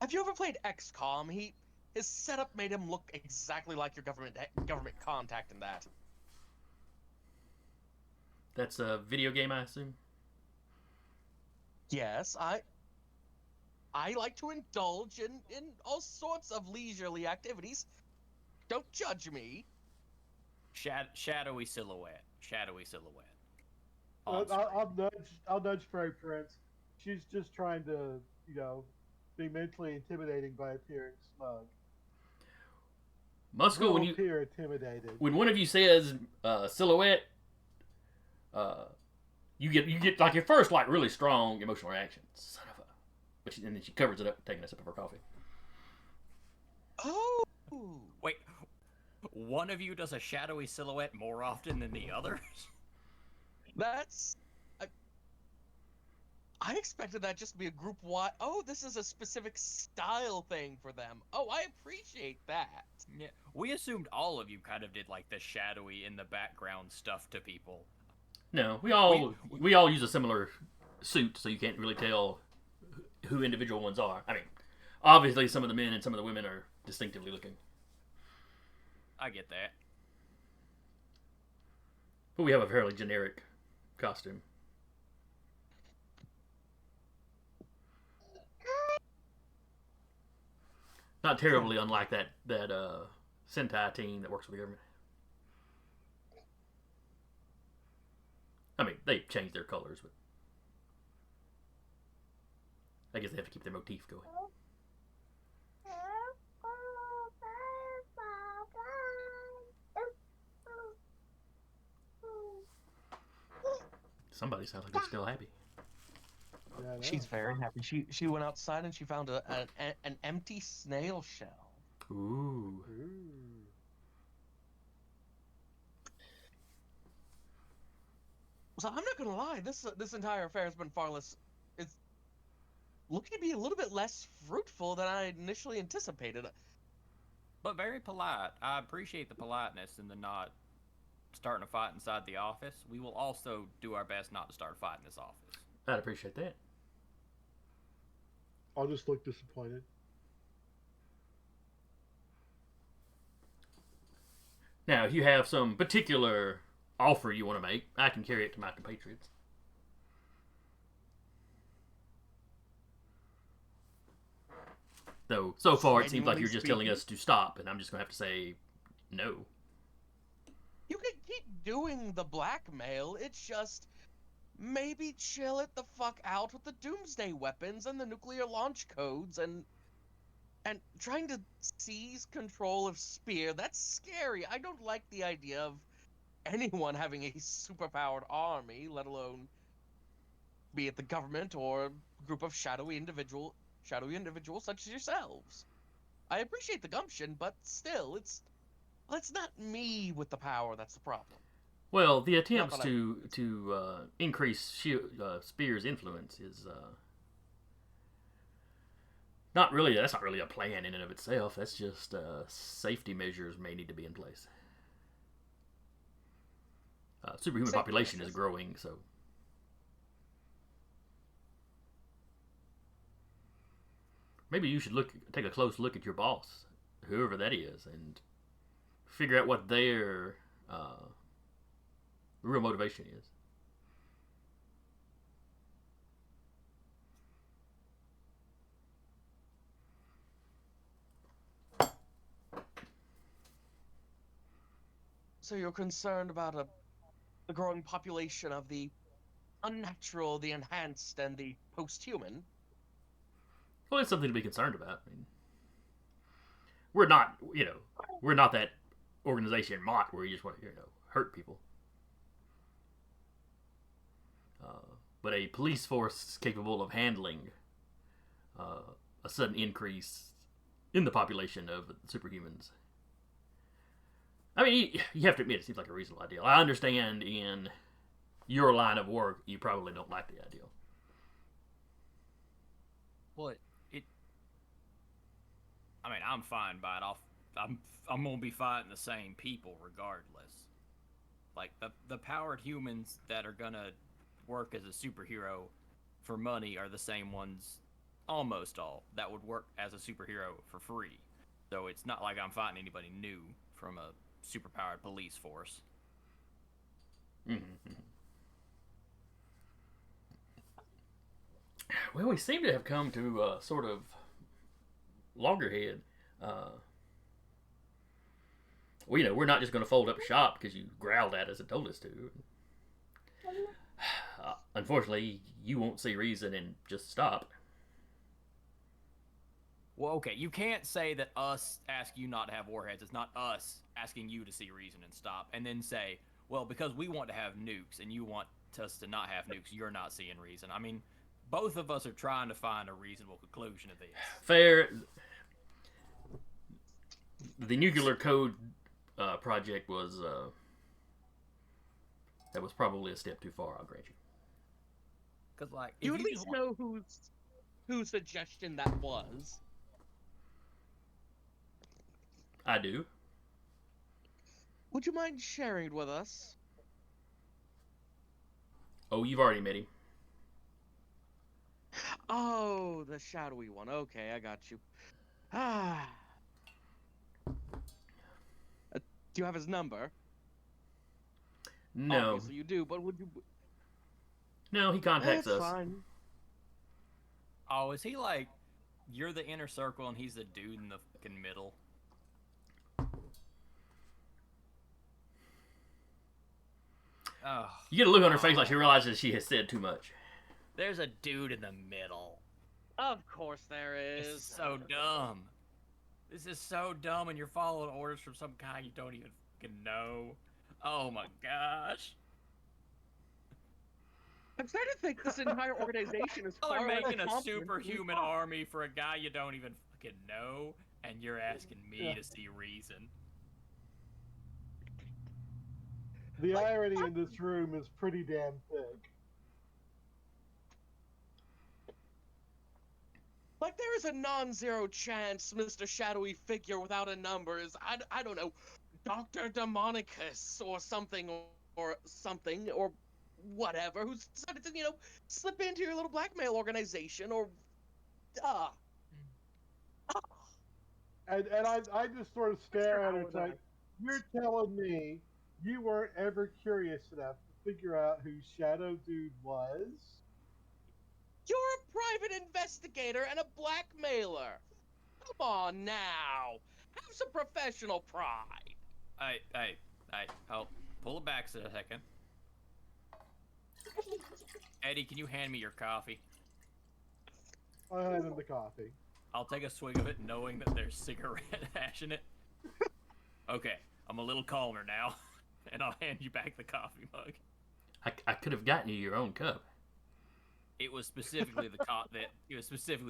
Have you ever played XCOM? his setup made him look exactly like your government contact in that. That's a video game, I assume? Yes, I like to indulge in all sorts of leisurely activities. Don't judge me. Shadowy silhouette. Shadowy silhouette. I'll, On I'll screen. I'll nudge Fairy Prince. She's just trying to, be mentally intimidating by appearing smug. Muscle, Will appear intimidated. when one of you says silhouette, you get like your first like really strong emotional reaction. Son of a, and then she covers it up, taking a sip of her coffee. Oh, Wait, one of you does a shadowy silhouette more often than the others? that's. I expected that just to be a group wide. Oh, this is a specific style thing for them. Oh, I appreciate that. Yeah, we assumed all of you kind of did like the shadowy in the background stuff to people. No, we all use a similar suit, so you can't really tell who individual ones are. I mean, obviously some of the men and some of the women are distinctively looking, I get that. but we have a fairly generic costume. Not terribly unlike that Sentai team that works for the government. I mean, they changed their colors, but I guess they have to keep their motif going. Somebody sounds like they're still happy. Yeah, I know. She's very happy. She went outside and she found an empty snail shell. Ooh. Ooh. So I'm not gonna lie, this entire affair has been far less. It's looking to be a little bit less fruitful than I initially anticipated. But very polite. I appreciate the politeness and the not starting a fight inside the office. We will also do our best not to start a fight in this office. I'd appreciate that. I'll just look disappointed. Now, if you have some particular offer you want to make, I can carry it to my compatriots. Though, so far it seems like you're just telling us to stop, and I'm just going to have to say no. You can keep doing the blackmail. It's just maybe chill it the fuck out with the doomsday weapons and the nuclear launch codes and trying to seize control of Spear. That's scary. I don't like the idea of anyone having a superpowered army, let alone be it the government or a group of shadowy individuals such as yourselves. I appreciate the gumption, but still, it's not me with the power that's the problem. Well, the attempts to increase Spear's influence is not really. That's not really a plan in and of itself. That's just safety measures may need to be in place. Superhuman Safety population measures. is growing, so maybe you should take a close look at your boss, whoever that is, and figure out what their real motivation is. So you're concerned about the growing population of the unnatural, the enhanced, and the post-human? Well, it's something to be concerned about. I mean, we're not that organization Mott where you just want to, hurt people. But a police force capable of handling a sudden increase in the population of superhumans. I mean, you have to admit, it seems like a reasonable ideal. I understand in your line of work, you probably don't like the ideal. Well, I mean, I'm fine by it. I'm gonna be fighting the same people regardless. Like the powered humans that are gonna work as a superhero for money are the same ones, almost all, that would work as a superhero for free. So it's not like I'm fighting anybody new from a superpowered police force. Mm-hmm. Well, we seem to have come to sort of loggerhead. Well, we're not just going to fold up shop because you growled at us and told us to. Unfortunately, you won't see reason and just stop. Well, okay, you can't say that us ask you not to have warheads. It's not us asking you to see reason and stop, and then say, well, because we want to have nukes and you want us to not have nukes, you're not seeing reason. I mean, both of us are trying to find a reasonable conclusion of this. Fair. The nuclear code project was that was probably a step too far. I'll grant you. Because like, You at least know whose suggestion that was. I do. Would you mind sharing it with us? Oh, you've already met him. Oh, the shadowy one. Okay, I got you. Ah. Do you have his number? No. Obviously you do, but would you... No, he contacts That's us. fine. Oh, is he like, you're the inner circle and he's the dude in the fucking middle? Oh, You get a look on her face like she realizes she has said too much. there's a dude in the middle. Of course there This is. is so dumb. This is so dumb, and you're following orders from some guy you don't even fucking know. Oh my gosh. I'm starting to think this entire organization is Y'all are far less making a competent than we superhuman thought. army for a guy you don't even fucking know, and you're asking me to see reason. The irony in this room is pretty damn thick. Like, there is a non-zero chance Mr. Shadowy Figure without a number is, I don't know, Dr. Demonicus or something, or whatever, who's decided to, slip into your little blackmail organization, or, And I just sort of stare at her and say, you're telling me you weren't ever curious enough to figure out who Shadow Dude was? You're a private investigator and a blackmailer. Come on now. Have some professional pride. Hey, I'll pull it back a second. Eddie, can you hand me your coffee? I hand him the coffee. I'll take a swig of it knowing that there's cigarette ash in it. Okay, I'm a little calmer now, and I'll hand you back the coffee mug. I could have gotten you your own cup. It was specifically the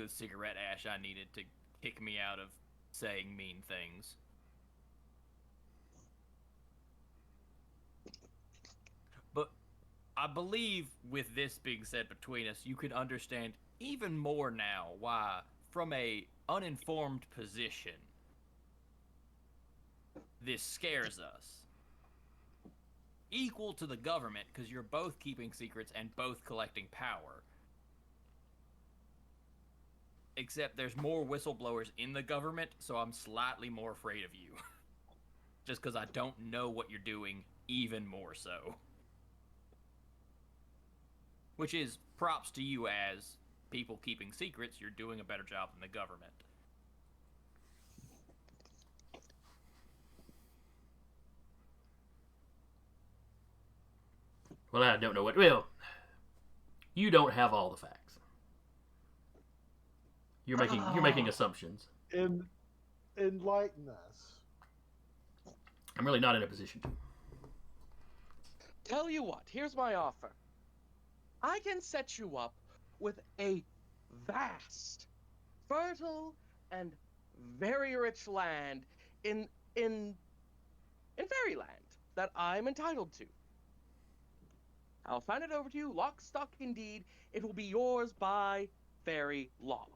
cigarette ash I needed to kick me out of saying mean things. But I believe with this being said between us, you can understand even more now why, from a uninformed position, this scares us. Equal to the government, because you're both keeping secrets and both collecting power. Except there's more whistleblowers in the government, so I'm slightly more afraid of you. Just because I don't know what you're doing, even more so. Which is props to you as people keeping secrets, you're doing a better job than the government. Well, I don't know what. Well, you don't have all the facts. You're making assumptions. Enlighten us. I'm really not in a position to. Tell you what, here's my offer. I can set you up with a vast, fertile, and very rich land in Fairyland that I'm entitled to. I'll sign it over to you, lock, stock, indeed. It will be yours by fairy law.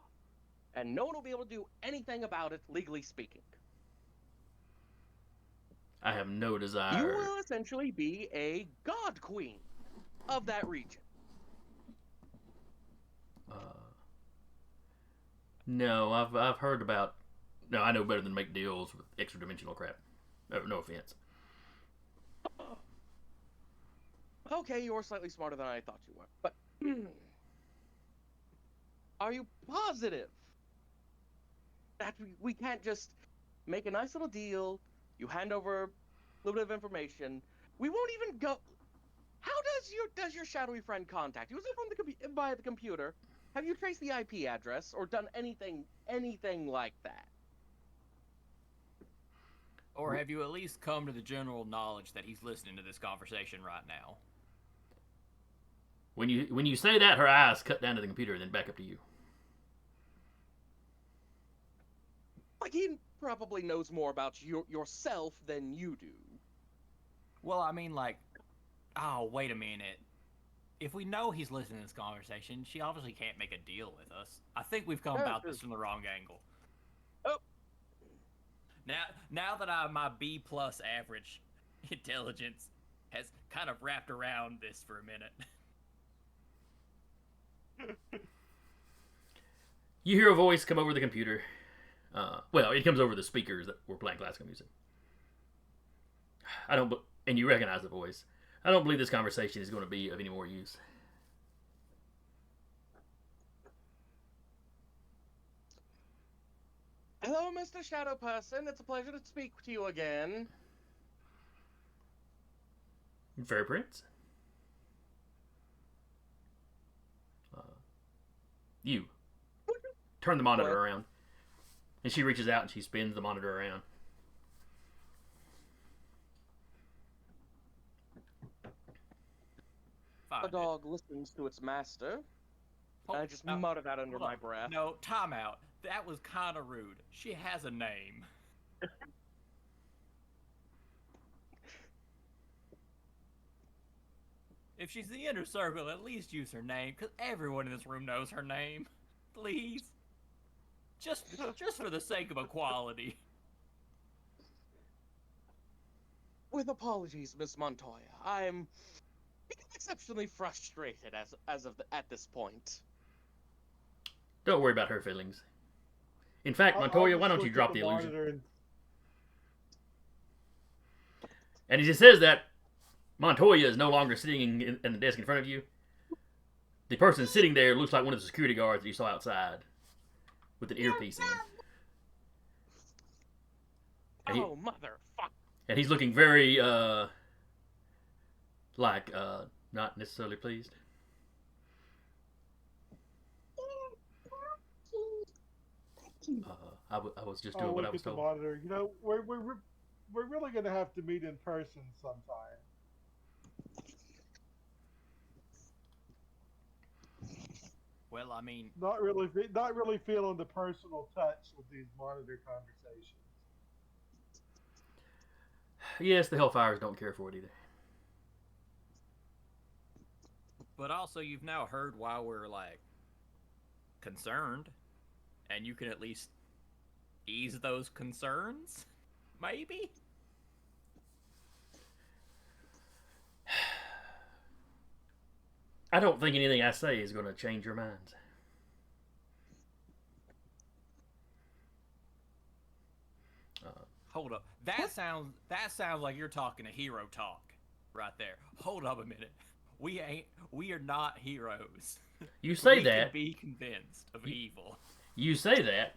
And no one will be able to do anything about it, legally speaking. I have no You desire. will essentially be a god queen of that region. No, I've heard about No, I know better than make deals with extra dimensional crap. No offense. Okay, you're slightly smarter than I thought you were. But are you positive that we can't just make a nice little deal? You hand over a little bit of information. We won't even go. How does your shadowy friend contact you? Is it from via the computer? Have you traced the IP address or done anything like that? Or have you at least come to the general knowledge that he's listening to this conversation right now? When you say that, her eyes cut down to the computer and then back up to you. Like, he probably knows more about yourself than you do. Well, I mean, like, oh, wait a minute. If we know he's listening to this conversation, she obviously can't make a deal with us. I think we've come about this from the wrong angle. Oh. Now that my B+ average intelligence has kind of wrapped around this for a minute. You hear a voice come over the computer. Well, it comes over the speakers that were playing classical music. And you recognize the voice. I don't believe this conversation is going to be of any more use. Hello, Mr. Shadow Person. It's a pleasure to speak to you again. Fair Prince. You turn the monitor around. And she reaches out and she spins the monitor around. The dog listens to its master. I just mutter that under my breath. No, time out. That was kind of rude. She has a name. If she's the inner circle, at least use her name, because everyone in this room knows her name. Please. Just for the sake of equality. With apologies, Miss Montoya. I'm exceptionally frustrated at this point. Don't worry about her feelings. In fact, Montoya, why don't you drop the illusion? And as he says that, Montoya is no longer sitting in the desk in front of you. The person sitting there looks like one of the security guards that you saw outside with an earpiece in. Oh, motherfucker. And he's looking very, not necessarily pleased. I was just doing what I was told. Monitor. You know, we're really going to have to meet in person sometime. Well, I mean, not really feeling the personal touch with these monitor conversations. Yes, the Hellfires don't care for it either. But also, you've now heard why we're, concerned. And you can at least ease those concerns? Maybe? I don't think anything I say is going to change your minds. Hold up. That sounds like you're talking a hero talk right there. Hold up a minute. We are not heroes. You say we that. Can be convinced of evil. You say that.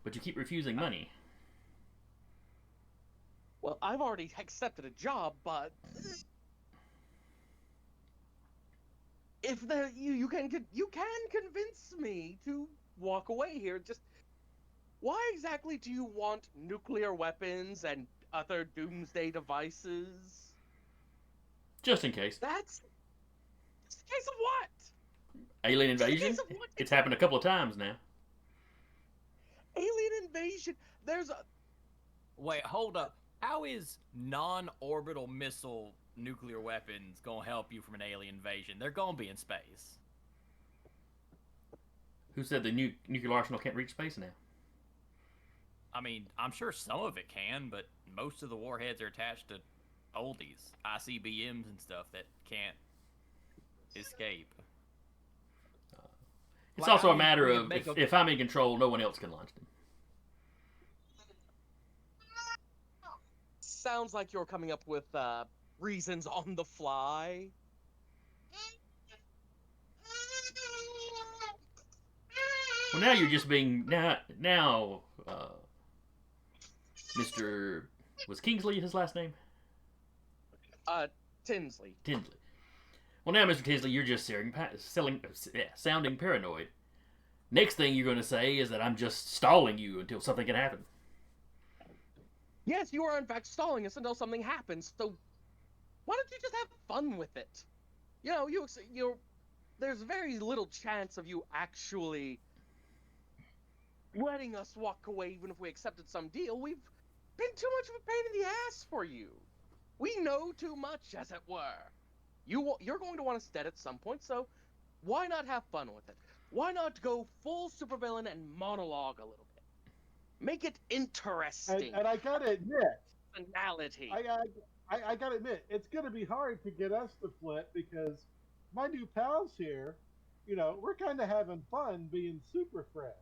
But you keep refusing money. Well, I've already accepted a job, but if you can convince me to walk away here, just why exactly do you want nuclear weapons and other doomsday devices? Just in case. That's in case of what? Alien invasion? It's happened a couple of times now. Alien invasion? There's a... Wait, hold up. How is non-orbital missile nuclear weapons gonna help you from an alien invasion? They're gonna be in space. Who said the nuclear arsenal can't reach space now? I mean, I'm sure some of it can, but most of the warheads are attached to oldies, ICBMs and stuff that can't escape. It's Like, also I a mean, matter we of make if I'm in control, no one else can launch them. Sounds like you're coming up with reasons on the fly. Well, now you're just being now. Mr. Was Kingsley his last name? Tinsley. Tinsley. Well, now, Mr. Tinsley, you're just sounding paranoid. Next thing you're going to say is that I'm just stalling you until something can happen. Yes, you are in fact stalling us until something happens. So why don't you just have fun with it? You know, you're there's very little chance of you actually letting us walk away, even if we accepted some deal. We've been too much of a pain in the ass for you. We know too much, as it were. You're going to want us dead at some point, so why not have fun with it? Why not go full supervillain and monologue a little bit? Make it interesting. And I gotta admit, Personality. I gotta admit, it's gonna be hard to get us to flip because my new pals here, you know, we're kind of having fun being super friends.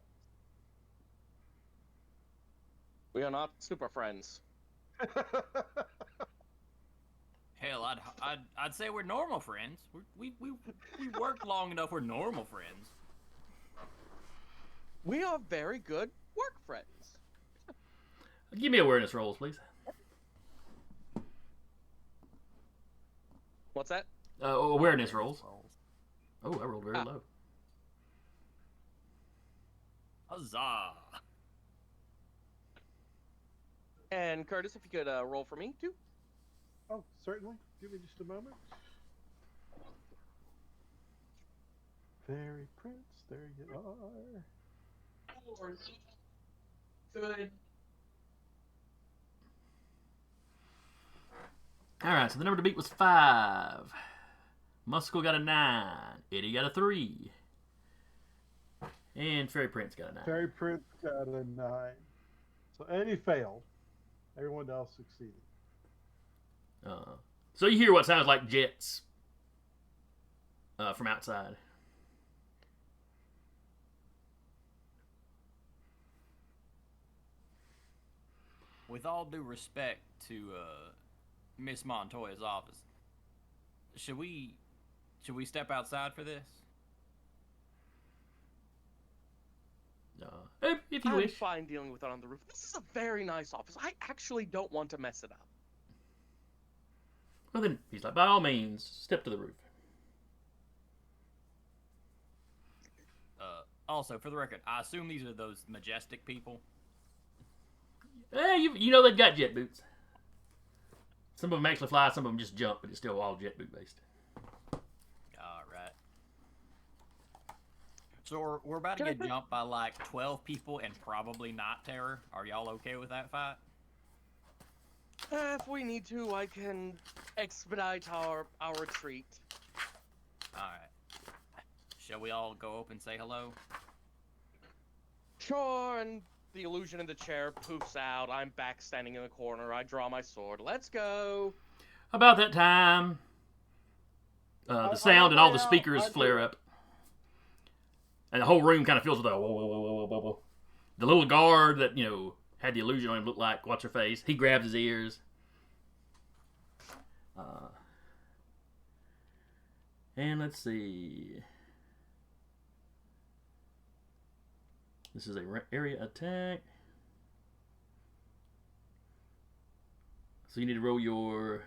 We are not super friends. Hell, I'd say we're normal friends. We worked long enough. We're normal friends. We are very good work friends. Give me awareness rolls, please. What's that? Awareness rolls. Oh, I rolled very low. Huzzah! And Curtis, if you could roll for me too. Oh, certainly. Give me just a moment. Fairy Prince, there you are. Good. All right, so the number to beat was 5. Muscle got a 9. Eddie got a 3. And Fairy Prince got a 9. Fairy Prince got a 9. So Eddie failed. Everyone else succeeded. So you hear what sounds like jets from outside. With all due respect to Miss Montoya's office, should we step outside for this? If you I'm wish. fine dealing with it on the roof. This is a very nice office. I actually don't want to mess it up. Well, then, he's like, by all means, step to the roof. Also, for the record, I assume these are those majestic people. You know they've got jet boots. Some of them actually fly, some of them just jump, but it's still all jet boot based. All right. So we're about to get jumped by like 12 people and probably not terror. Are y'all okay with that fight? If we need to, I can expedite our retreat. Alright. Shall we all go up and say hello? Sure, and the illusion in the chair poofs out. I'm back standing in the corner. I draw my sword. Let's go. About that time, the sound and all the speakers flare up. And the whole room kind of fills with a whoa, whoa, whoa, whoa, whoa, whoa. The little guard that, you know, had the illusion on him looked like what's her face. He grabs his ears. And let's see. This is a area attack. So you need to roll your.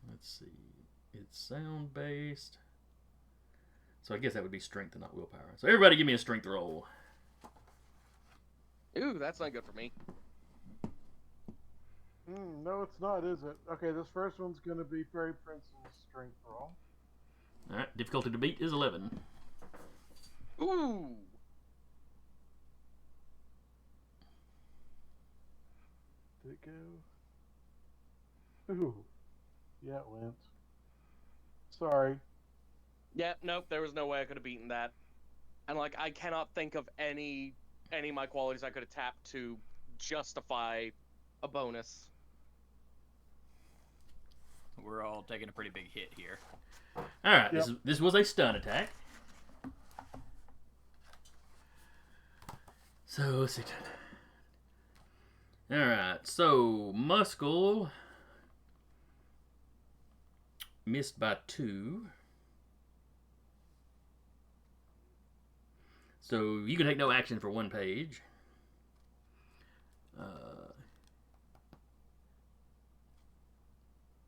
Let's see. It's sound based. So I guess that would be strength and not willpower. So everybody give me a strength roll. Ooh, that's not good for me. No, it's not, is it? Okay, this first one's going to be Fairy Prince's strength roll. Alright, difficulty to beat is 11. Ooh. Did it go? Ooh. Yeah, it went. Sorry. Yeah, nope, there was no way I could have beaten that. And, like, I cannot think of any of my qualities I could have tapped to justify a bonus. We're all taking a pretty big hit here. All right, Yep. this was a stun attack. So let's see. All right, so Muscle missed by 2. So you can take no action for 1 page.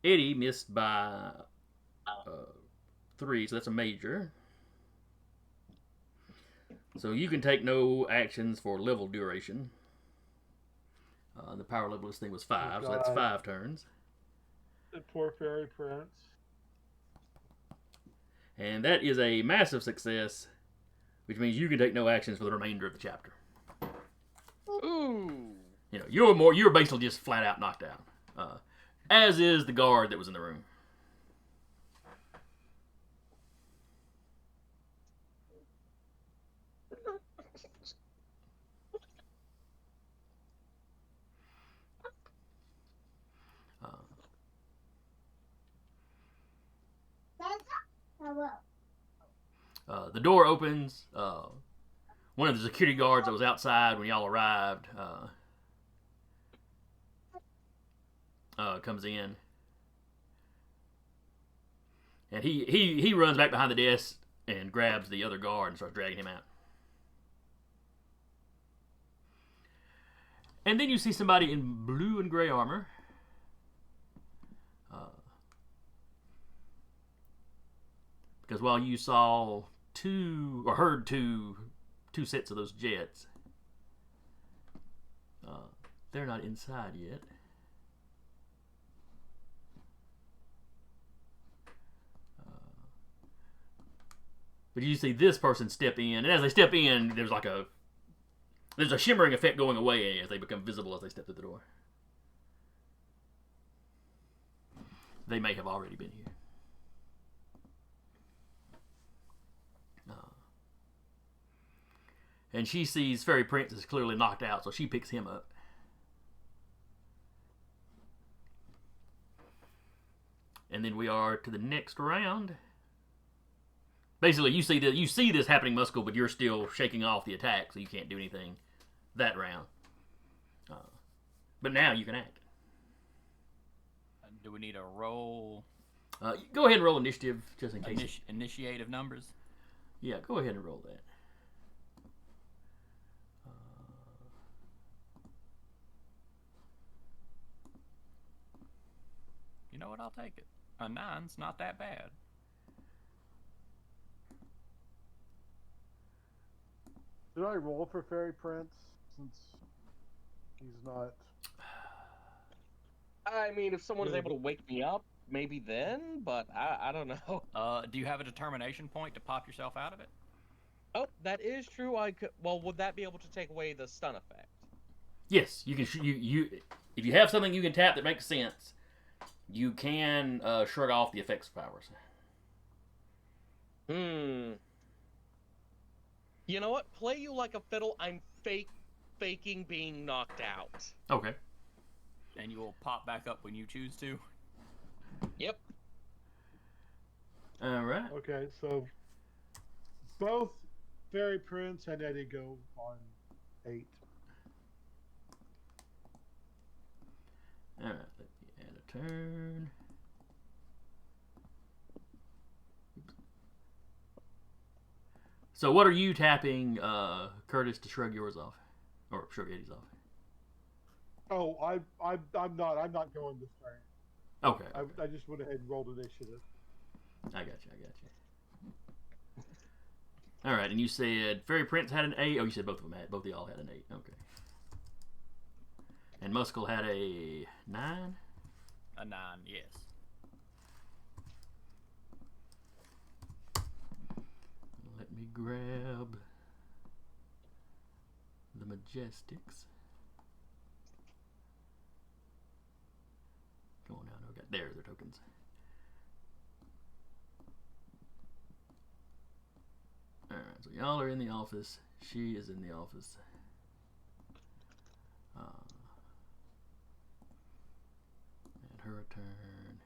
Eddie missed by 3, so that's a major. So you can take no actions for level duration. The power level of this thing was 5, so that's 5 turns. The poor fairy prince. And that is a massive success, which means you can take no actions for the remainder of the chapter. Ooh. You know, you're basically just flat out knocked out. As is the guard that was in the room. The door opens. One of the security guards that was outside when y'all arrived comes in. And he runs back behind the desk and grabs the other guard and starts dragging him out. And then you see somebody in blue and gray armor. Because while you saw heard two sets of those jets, they're not inside yet. But you see this person step in, and as they step in, there's a shimmering effect going away as they become visible as they step through the door. They may have already been here. And she sees Fairy Prince is clearly knocked out, so she picks him up. And then we are to the next round. Basically, you see this happening, Muscle, but you're still shaking off the attack, so you can't do anything that round. But now you can act. Do we need a roll? Go ahead and roll initiative, just in case. Initiative numbers? Yeah, go ahead and roll that. You know what? I'll take it. A 9's not that bad. Did I roll for Fairy Prince since he's not? I mean, if someone is able to wake me up, maybe then, but I don't know. Do you have a determination point to pop yourself out of it? Oh, that is true. I could. Well, would that be able to take away the stun effect? Yes, you can. If you have something you can tap that makes sense, you can shrug off the effects powers. You know what? Play you like a fiddle. I'm faking being knocked out. Okay. And you will pop back up when you choose to. Yep. All right. Okay, so both Fairy Prince and Eddie go on 8. All right. Let me add a turn. So what are you tapping, Curtis, to shrug yours off, or shrug Eddie's off? Oh, I'm not going this turn. Okay. I just went ahead and rolled initiative. I got you. All right, and you said Fairy Prince had an 8. Oh, you said both of y'all had an 8. Okay. And Muscle had a 9. A 9, yes. Let me grab the Majestics. Come on now, okay. There's their tokens. Alright, so y'all are in the office. She is in the office. And her turn.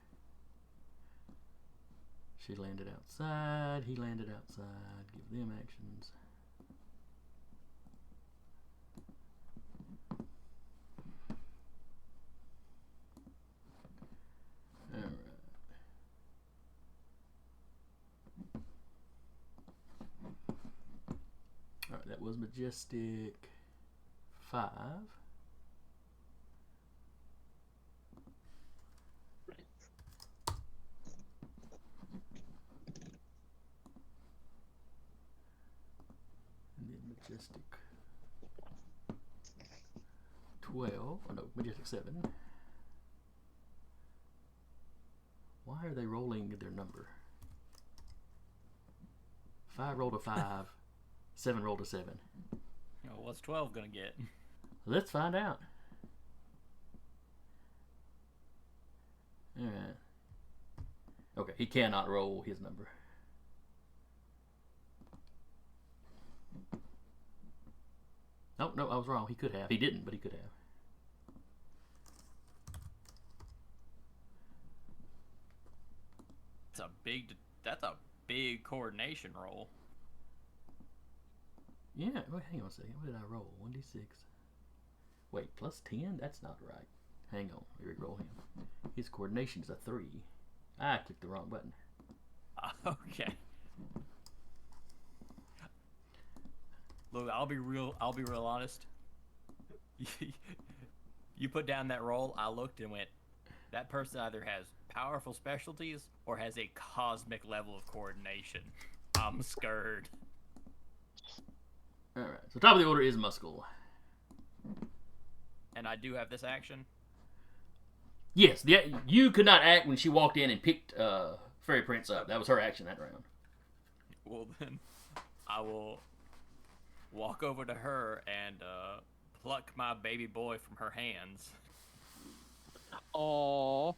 She landed outside. He landed outside. Give them actions. Alright. Alright, that was Majestic 5. And then Majestic 12. Oh no, Majestic 7. Why are they rolling their number? 5 rolled a 5. 7 rolled a 7. Oh, what's 12 gonna get? Let's find out. Alright. Okay, he cannot roll his number. Oh, no, I was wrong. He could have. He didn't, but he could have. That's a big coordination roll. Yeah, wait, hang on a second. What did I roll? 1d6. Wait, plus 10? That's not right. Hang on. Let me re-roll him. His coordination is a 3. I clicked the wrong button. Okay. Look, I'll be real honest. You put down that roll, I looked and went, that person either has powerful specialties or has a cosmic level of coordination. I'm scared. Alright, so top of the order is Muscle. And I do have this action. Yes, you could not act when she walked in and picked Fairy Prince up. That was her action that round. Well, then I will walk over to her and pluck my baby boy from her hands. Aww.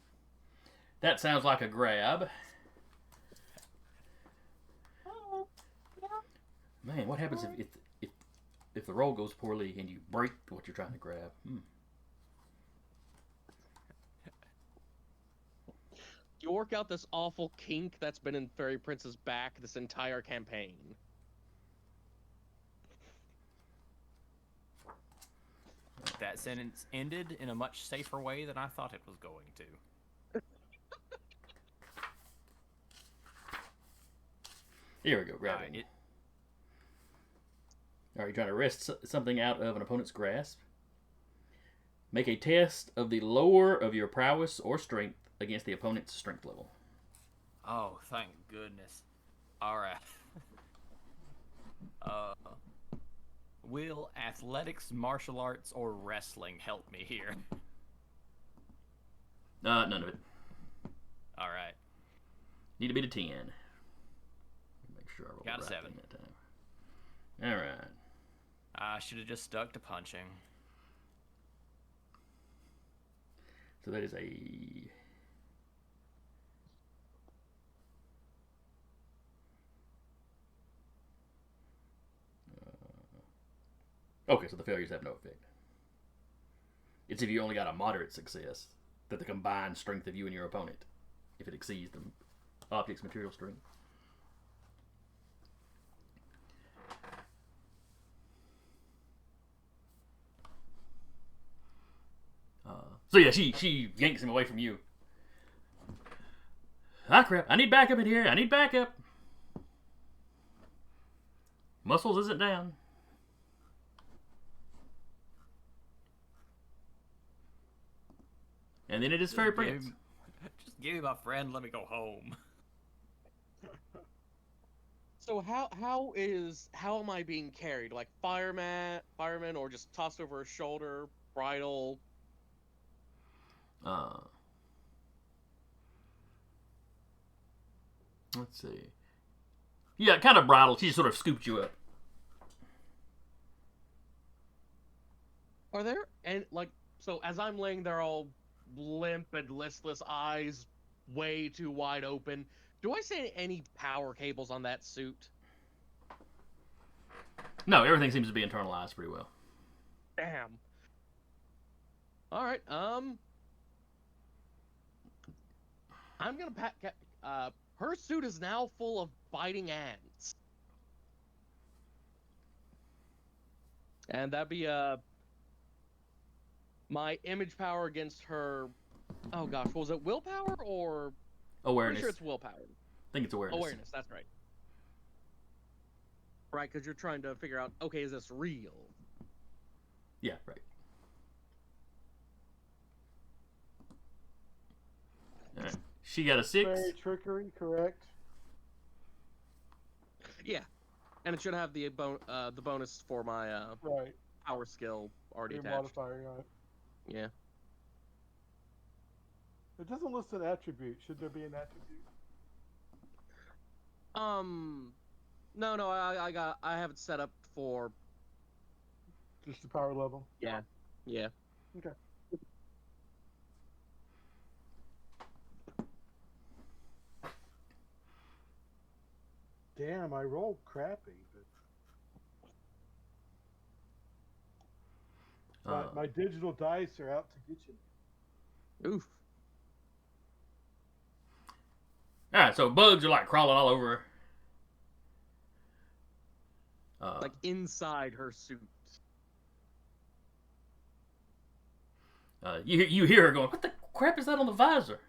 That sounds like a grab. Man, what happens if the roll goes poorly and you break what you're trying to grab? You work out this awful kink that's been in Fairy Prince's back this entire campaign. That sentence ended in a much safer way than I thought it was going to. Here we go, grabbing. Alright, you're trying to wrest something out of an opponent's grasp. Make a test of the lower of your prowess or strength against the opponent's strength level. Oh, thank goodness. Alright. Will athletics, martial arts, or wrestling help me here? None of it. Alright. Need to beat a 10. Make sure I roll Got a the right 7. thing that time. Alright. I should have just stuck to punching. So that is a... Okay, so the failures have no effect. It's if you only got a moderate success that the combined strength of you and your opponent, if it exceeds the object's material strength. So yeah, she yanks him away from you. Ah crap, I need backup in here, I need backup. Muscles isn't down. And then it is Fairy Prince. Just give me my friend, let me go home. So how am I being carried? Like fireman, or just tossed over his shoulder, bridle? Let's see. Yeah, kind of bridled. She just sort of scooped you up. Are there and like so as I'm laying there all limp and listless, eyes way too wide open, do I see any power cables on that suit? No, everything seems to be internalized pretty well. Damn. All right. I'm gonna her suit is now full of biting ants. And that'd be my image power against her. Oh gosh, was it willpower or Awareness. Pretty sure it's willpower. I think it's awareness. Awareness, that's right. Right, because you're trying to figure out, okay, is this real? Yeah, right. All right. She got a 6. Fairy trickery, correct? Yeah, and it should have the bonus for my Right. power skill already Your attached. modifier, right? Yeah. It doesn't list an attribute. Should there be an attribute? No, I have it set up for. Just the power level? Yeah. Okay. Damn, I rolled crappy. But my digital dice are out to get you. Oof. All right, so bugs are like crawling all over. Like inside her suit. You hear her going, "What the crap is that on the visor?"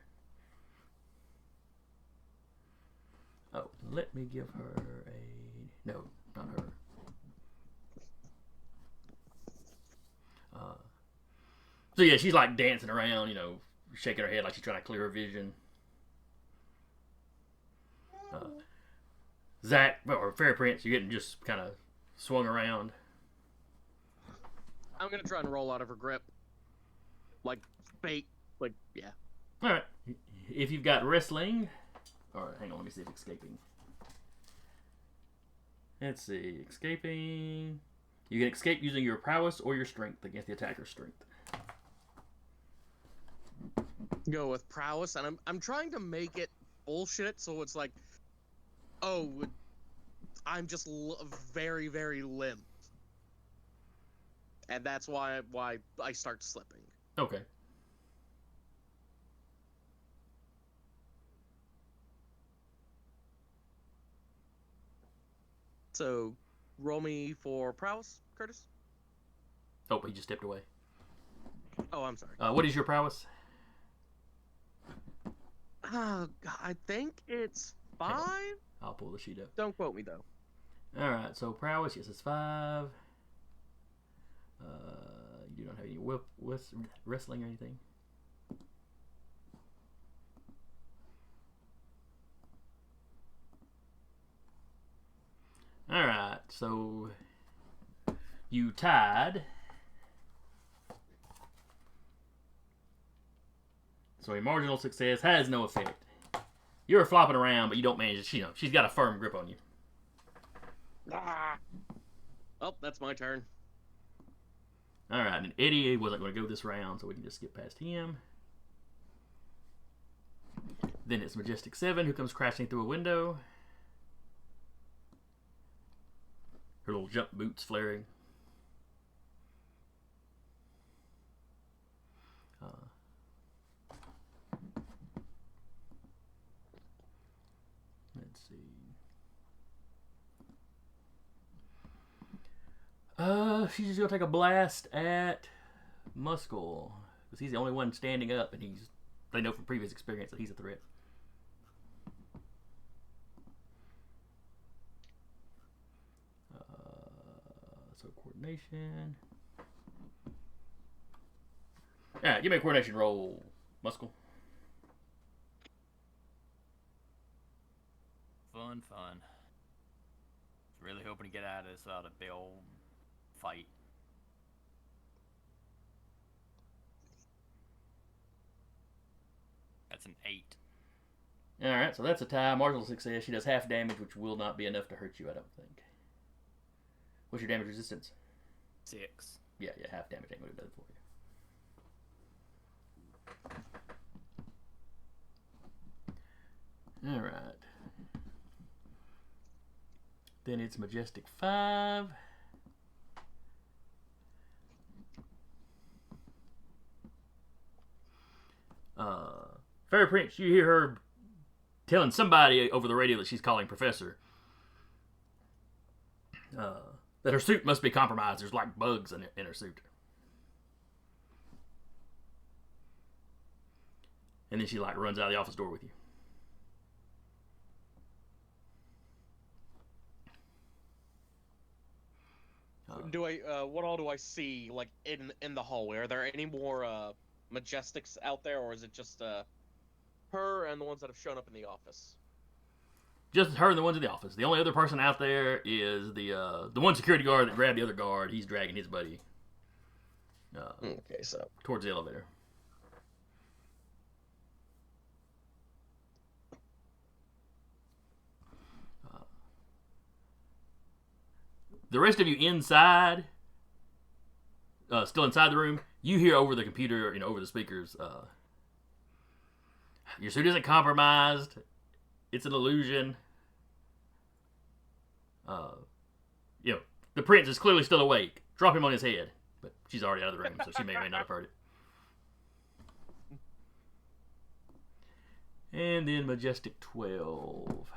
Oh, let me give her a... No, not her. So yeah, she's like dancing around, shaking her head like she's trying to clear her vision. Zach, or Fairy Prince, you're getting just kind of swung around. I'm gonna try and roll out of her grip. Like, bait. Like, yeah. Alright. If you've got wrestling... Alright, hang on, let me see if escaping. Let's see, escaping... You can escape using your prowess or your strength against the attacker's strength. Go with prowess, and I'm trying to make it bullshit, so it's like, oh, I'm just very, very limp. And that's why I start slipping. Okay. So, roll me for prowess, Curtis. Oh, he just stepped away. Oh, I'm sorry. What is your prowess? I think it's 5? I'll pull the sheet up. Don't quote me, though. Alright, so prowess, yes, it's 5. You don't have any wrestling or anything? Alright, so you tied. So a marginal success has no effect. You're flopping around, but you don't manage it. She's got a firm grip on you. Ah. Oh, that's my turn. Alright, and Eddie wasn't going to go this round, so we can just skip past him. Then it's Majestic 7 who comes crashing through a window. Her little jump boots flaring. Let's see. She's just gonna take a blast at Muscle because he's the only one standing up, and they know from previous experience that he's a threat. So coordination. Yeah, give me a coordination roll, Muscle. Fun. Really hoping to get out of this without a big old fight. That's an 8. Alright, so that's a tie. Marginal success. She does half damage, which will not be enough to hurt you, I don't think. What's your damage resistance? 6. Yeah, half damage ain't gonna do that for you. Alright. Then it's Majestic 5. Fairy Prince, you hear her telling somebody over the radio that she's calling Professor. That her suit must be compromised. There's like bugs in her suit. And then she like runs out of the office door with you. What all do I see like in the hallway? Are there any more Majestics out there, or is it just her and the ones that have shown up in the office? Just her and the ones in the office. The only other person out there is the one security guard that grabbed the other guard. He's dragging his buddy Okay, so towards the elevator. The rest of you inside, still inside the room, you hear over the computer, over the speakers, your suit isn't compromised. It's an illusion. The prince is clearly still awake. Drop him on his head. But she's already out of the room, so she may or may not have heard it. And then Majestic 12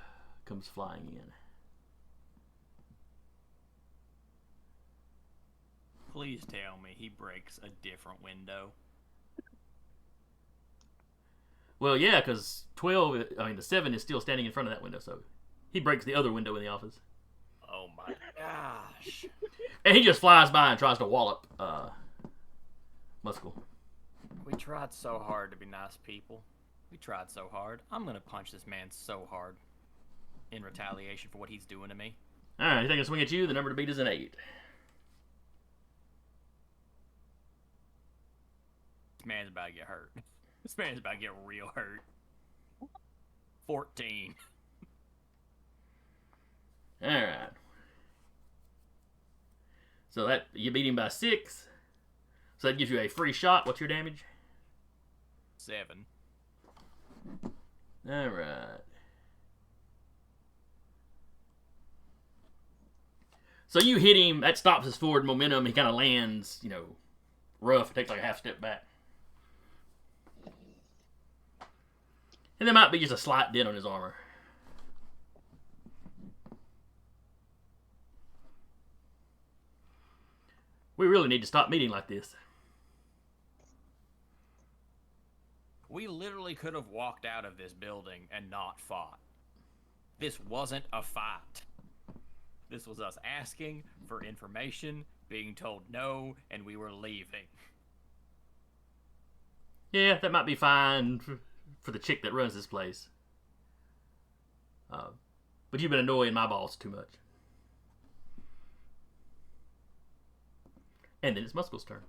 comes flying in. Please tell me he breaks a different window. Well, yeah, because the 7 is still standing in front of that window, so he breaks the other window in the office. Oh my gosh. And he just flies by and tries to wallop Muscle. We tried so hard to be nice people. We tried so hard. I'm gonna punch this man so hard in retaliation for what he's doing to me. Alright, he's taking a swing at you. The number to beat is an 8. This man's about to get hurt. This man's about to get real hurt. 14. Alright. So that you beat him by 6. So that gives you a free shot. What's your damage? 7. Alright. So you hit him. That stops his forward momentum. He kind of lands, rough. Takes like a half step back. And there might be just a slight dent on his armor. We really need to stop meeting like this. We literally could have walked out of this building and not fought. This wasn't a fight. This was us asking for information, being told no, and we were leaving. Yeah, that might be fine for the chick that runs this place. But you've been annoying my boss too much. And then it's Muscle's turn.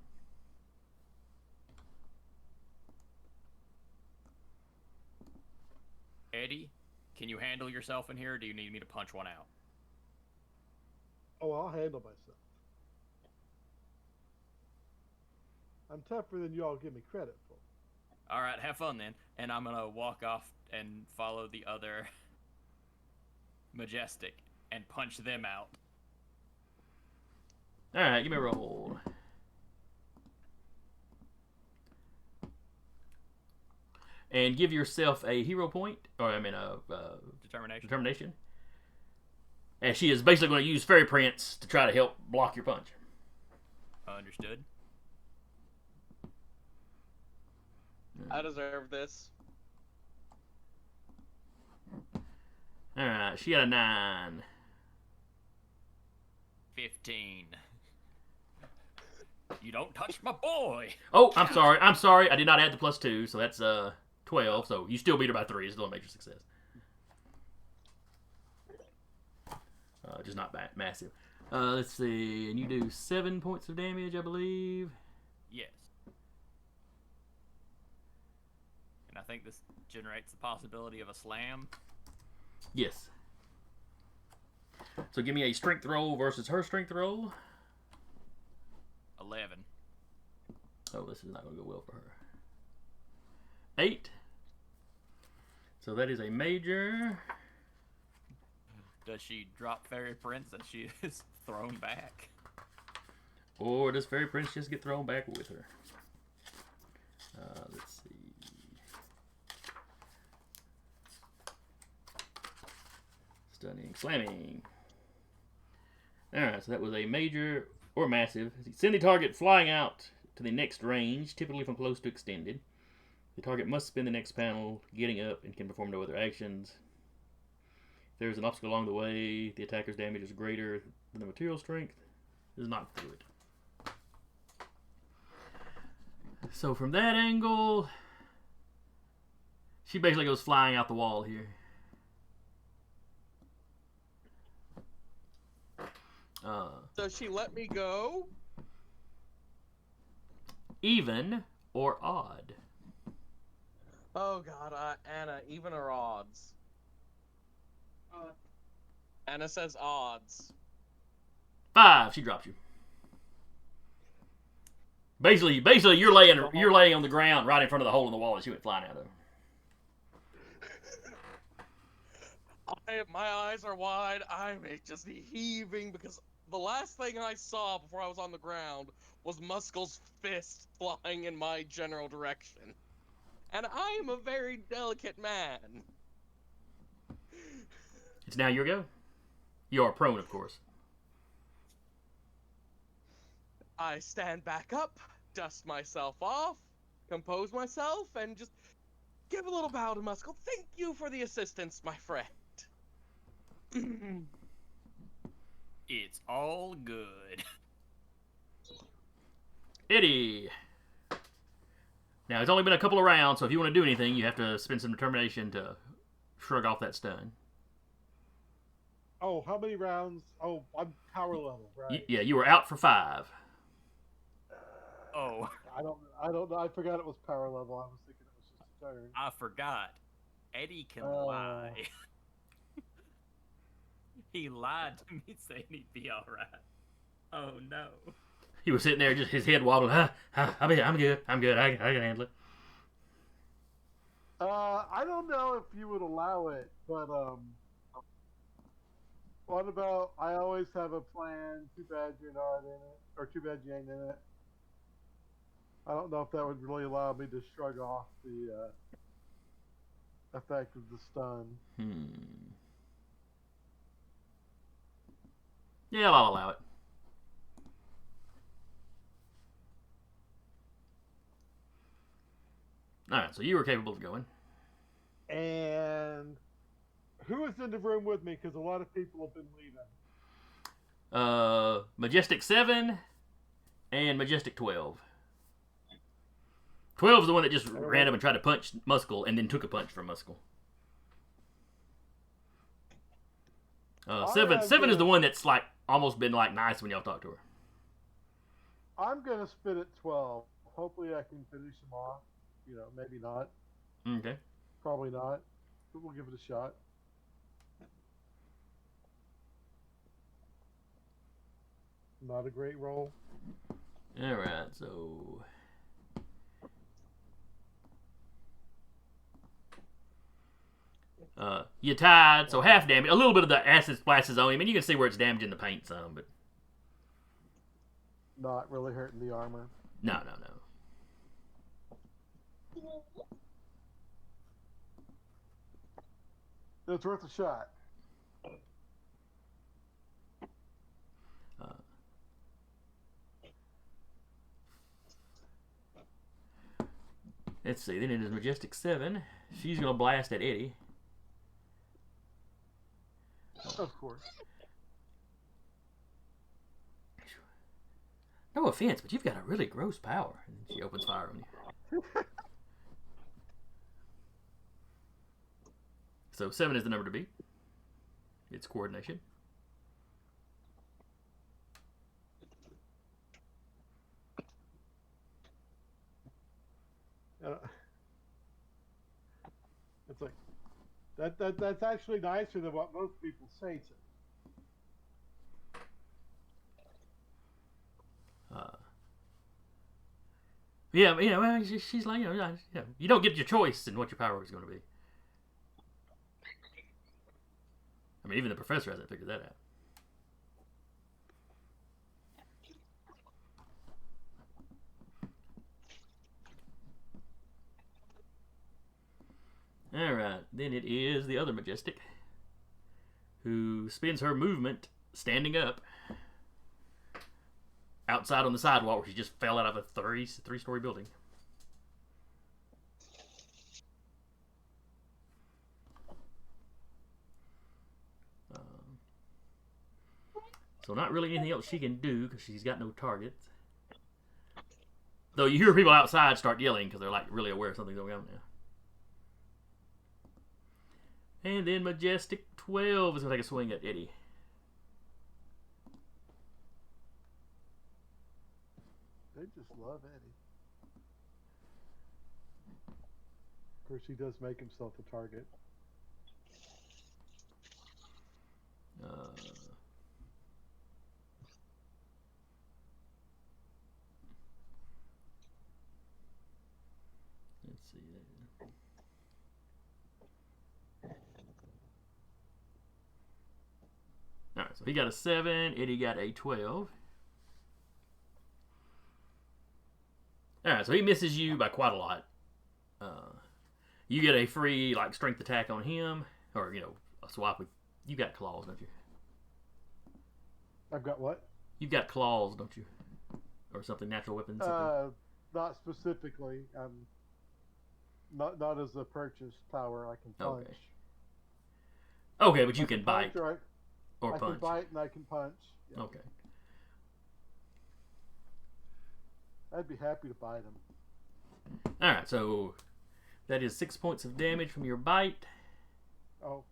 Eddie, can you handle yourself in here, or do you need me to punch one out? Oh, I'll handle myself. I'm tougher than you all give me credit for. All right, have fun then. And I'm gonna walk off and follow the other Majestic and punch them out. Alright, give me a roll. And give yourself a hero point, determination. And she is basically going to use Fairy Prince to try to help block your punch. Understood. I deserve this. Alright, she got a 9. 15. You don't touch my boy! Oh, I'm sorry. I did not add the +2, so that's 12. So you still beat her by 3. It's still a major success. Just not massive. Let's see. And you do 7 points of damage, I believe. Yes. And I think this generates the possibility of a slam. Yes. So give me a strength roll versus her strength roll. 11. Oh, this is not going to go well for her. 8. So that is a major. Does she drop Fairy Prince and she is thrown back? Or does Fairy Prince just get thrown back with her? Let's see. Stunning. Slamming. Alright, so that was a major or massive. Send the target flying out to the next range, typically from close to extended. The target must spin the next panel, getting up, and can perform no other actions. If there is an obstacle along the way, the attacker's damage is greater than the material strength. Is not through it. So from that angle, she basically goes flying out the wall here. Does she let me go? Even or odd? Oh god, Anna, even or odds? Anna says odds. 5. She drops you. Basically, you're laying on the ground right in front of the hole in the wall that she went flying out of. My eyes are wide. I'm just heaving because the last thing I saw before I was on the ground was Muscle's fist flying in my general direction. And I am a very delicate man. It's now your go. You are prone, of course. I stand back up, dust myself off, compose myself, and just give a little bow to Muscle. Thank you for the assistance, my friend. It's all good. Eddie. Now, it's only been a couple of rounds, so if you want to do anything, you have to spend some determination to shrug off that stun. Oh, how many rounds? Oh, I'm power level, right? Yeah, you were out for 5. Oh, I don't know. I forgot it was power level. I was thinking it was just a turn. I forgot. Eddie can lie. He lied to me saying he'd be alright. Oh no. He was sitting there, just his head wobbling. I'm good. I can handle it. I don't know if you would allow it, but what about? I always have a plan. Too bad you're not in it, or too bad you ain't in it. I don't know if that would really allow me to shrug off the effect of the stun. Yeah, I'll allow it. Alright, so you were capable of going. And who is in the room with me? Because a lot of people have been leaving. Majestic 7 and Majestic 12. 12 is the one that just ran up and tried to punch Muscle and then took a punch from Muscle. 7 is the one that's like almost been like nice when y'all talk to her. I'm gonna spit at 12. Hopefully I can finish him off. You know, maybe not. Okay. Probably not. But we'll give it a shot. Not a great roll. Alright, so... you tied, so half damage. A little bit of the acid splashes on him, and you can see where it's damaging the paint some, but... Not really hurting the armor. No. It's worth a shot. Let's see, then it is Majestic 7. She's going to blast at Eddie. Of course. No offense, but you've got a really gross power. And she opens fire on you. So 7 is the number to beat. It's coordination. It's like that's actually nicer than what most people say to me. Yeah, well, she's like, you don't get your choice in what your power is going to be. I mean, even the professor hasn't figured that out. Alright, then it is the other Majestic. who spends her movement standing up outside on the sidewalk where she just fell out of a three-story building. So not really anything else she can do because she's got no targets. Though you hear people outside start yelling because they're like really aware of something's going on now. And then Majestic 12 is going to take a swing at Eddie. They just love Eddie. Of course, he does make himself a target. Let's see there. Alright, so he got a 7, Eddie got a 12. Alright, so he misses you by quite a lot. You get a free like strength attack on him, or a swap with. You got claws, don't you? I've got what? You've got claws, don't you? Or something, natural weapons. Something. Not specifically. Not as a purchase power. I can punch. Okay, but you can bite or punch. I can bite and I can punch. Yeah. Okay. I'd be happy to bite him. All right, so that is 6 points of damage from your bite. Oh.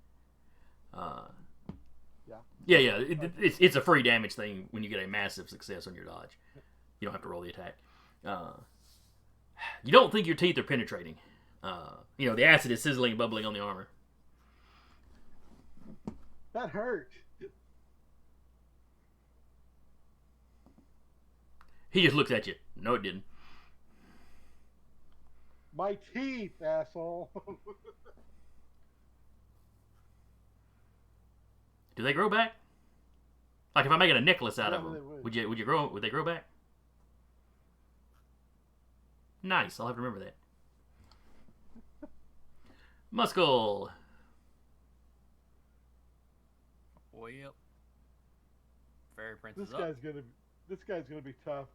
Yeah. It's a free damage thing when you get a massive success on your dodge. You don't have to roll the attack. You don't think your teeth are penetrating. The acid is sizzling and bubbling on the armor. That hurt. He just looks at you. No, it didn't. My teeth, asshole. Do they grow back? Like if I'm making a necklace out of Yeah, them, they would. would they grow back? Nice. I'll have to remember that. Muscle. Well, Fairy Prince This is up. guy's gonna be tough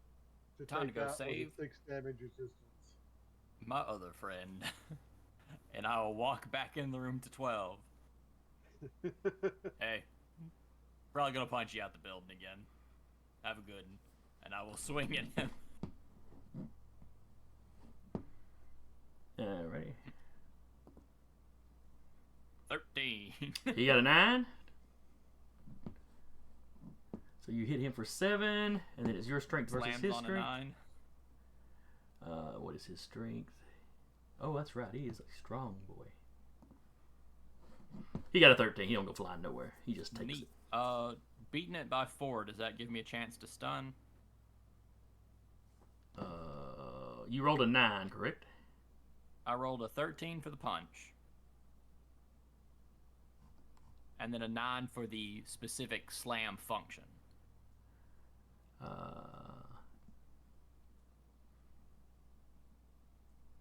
to Time to take go out save. with a 6 damage resistance. My other friend. And I will walk back in the room to 12. Hey, probably gonna punch you out the building again. Have a good one. And I will swing at him. Alrighty. 13. He got a 9. So you hit him for 7, and then it's your strength versus Slams his on a strength. 9. What is his strength? Oh, that's right. He is a strong boy. He got a 13. He don't go flying nowhere. He just takes Neat. it. Beating it by 4, does that give me a chance to stun? You rolled a 9, correct? I rolled a 13 for the punch. And then a 9 for the specific slam function.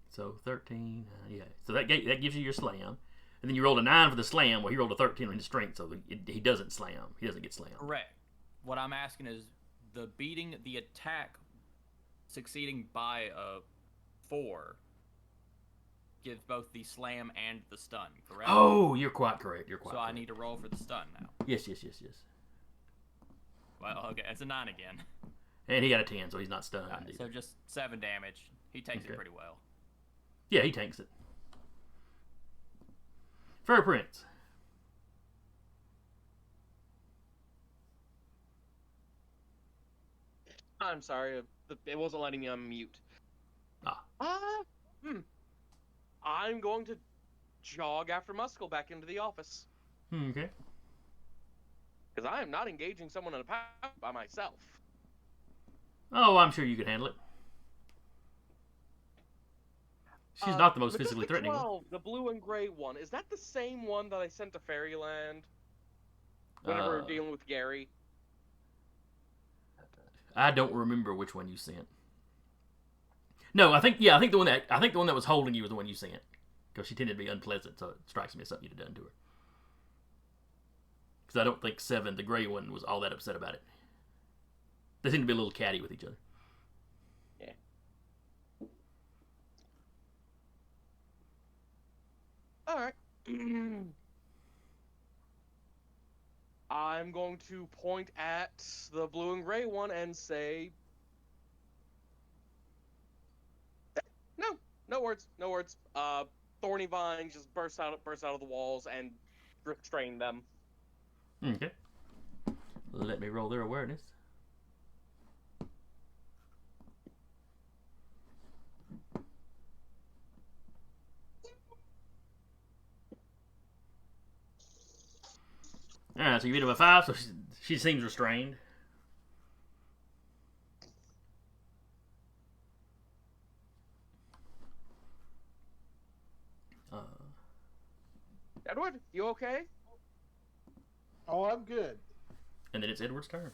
So 13, yeah. So that gives you your slam. And then you rolled a 9 for the slam. Well, he rolled a 13 on his strength, so he doesn't slam. He doesn't get slammed. Correct. What I'm asking is the attack succeeding by a 4 gives both the slam and the stun, correct? Oh, you're quite correct. So I need to roll for the stun now. Yes. Well, okay, it's a 9 again. And he got a 10, so he's not stunned. Right, so just 7 damage. He takes it pretty well. Yeah, he tanks it. Fur Prince. I'm sorry, it wasn't letting me unmute. I'm going to jog after Muscle back into the office. Okay. Because I am not engaging someone in a power by myself. Oh, I'm sure you can handle it. She's not the most physically Majestic threatening 12, one. the blue and gray one, is that the same one that I sent to Fairyland? Whenever we were dealing with Gary? I don't remember which one you sent. No, I think the one that was holding you was the one you sent, because she tended to be unpleasant. So it strikes me as something you'd have done to her. Because I don't think Seven, the gray one, was all that upset about it. They seem to be a little catty with each other. Yeah. All right. I'm going to point at the blue and gray one and say, no, no words, no words. Thorny vines just burst out of the walls and restrain them. Okay. Let me roll their awareness. Alright, so you beat him a 5, so she seems restrained. Edward, you okay? Oh, I'm good. And then it's Edward's turn.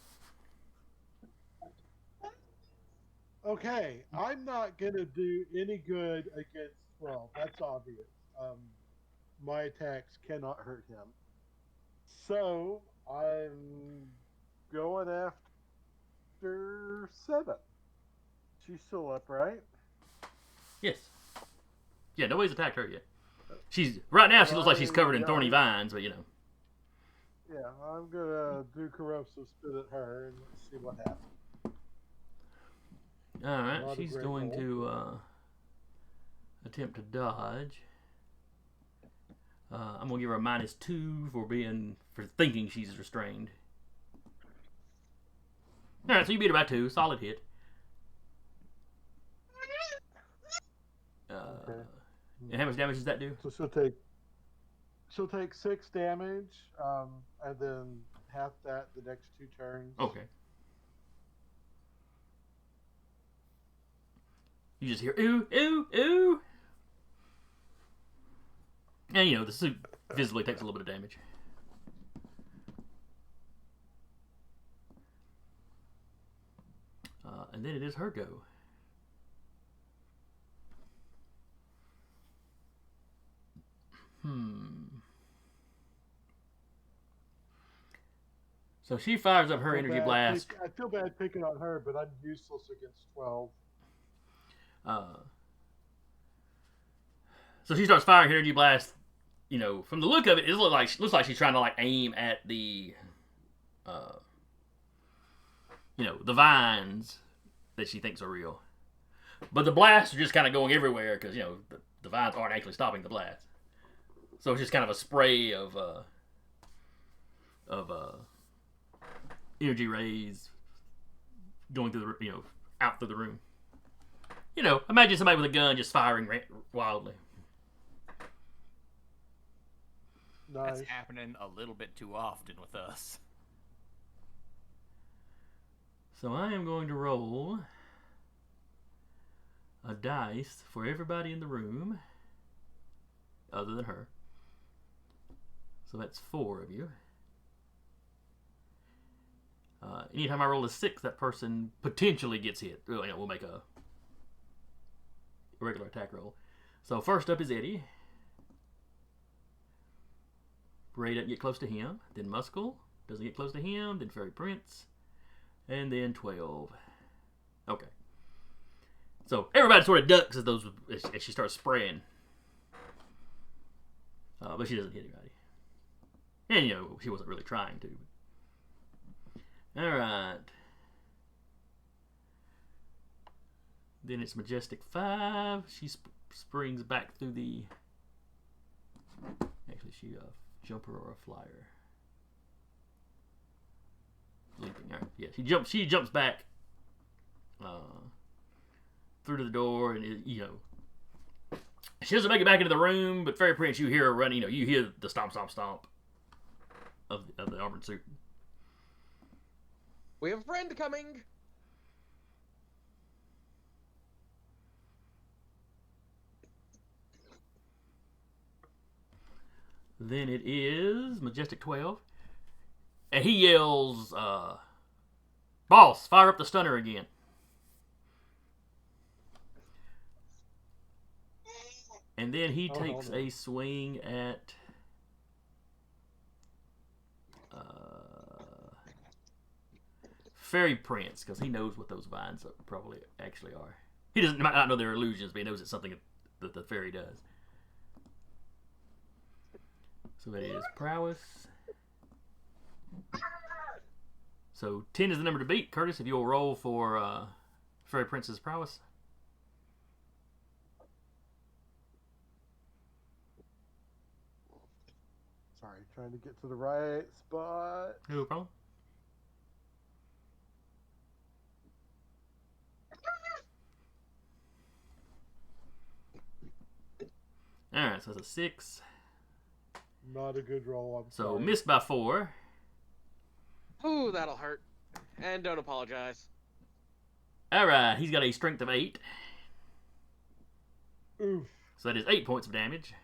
Okay, I'm not gonna do any good against 12. That's obvious. My attacks cannot hurt him. So I'm going after 7. She's still up, right? Yes. Yeah, nobody's attacked her yet. She's right now. She looks like she's covered in thorny vines, but you know. Yeah, I'm gonna do corrosive spit at her and let's see what happens. All right, Not a she's great going roll. to attempt to dodge. I'm gonna give her a -2 for thinking she's restrained. All right, so you beat her by 2, solid hit. Okay. And how much damage does that do? So she'll take 6 damage, and then half that the next 2 turns. Okay. You just hear ooh, ooh, ooh. And you know, the suit visibly takes a little bit of damage. And then it is her go. So she fires up her energy blast. I feel bad picking on her, but I'm useless against 12. So she starts firing her energy blast. You know, from the look of it, it looks like she's trying to like aim at the, you know, the vines that she thinks are real. But the blasts are just kind of going everywhere because you know the vines aren't actually stopping the blast. So it's just kind of a spray of energy rays going through the out through the room. You know, imagine somebody with a gun just firing wildly. Nice. That's happening a little bit too often with us. So I am going to roll a dice for everybody in the room, other than her. So that's 4 of you. Anytime I roll a 6, that person potentially gets hit. You know, we'll make a regular attack roll. So first up is Eddie. Ray doesn't get close to him. Then Muscle doesn't get close to him. Then Fairy Prince. And then 12. Okay. So everybody sort of ducks as she starts spraying. But she doesn't hit anybody. And, you know, she wasn't really trying to. Alright. Then it's Majestic 5. She springs back through the... Actually, she a jumper or a flyer? Leaping. All right. Yeah, she jumps back through to the door, and you know, she doesn't make it back into the room. But Fairy Prince, you hear her running. You know, you hear the stomp, stomp, stomp of the armored suit. We have a friend coming. Then it is Majestic 12. And he yells, Boss, fire up the stunner again. And then he takes a swing at Fairy Prince, because he knows what those vines probably actually are. He might not know they're illusions, but he knows it's something that the fairy does. So that is prowess. So 10 is the number to beat. Curtis, if you'll roll for Fairy Prince's prowess. Sorry, trying to get to the right spot. No problem. Alright, so that's a 6. Not a good roll. I'm So sorry. missed by 4. Ooh, that'll hurt. And don't apologize. Alright, he's got a strength of 8. Oof. So that is 8 points of damage.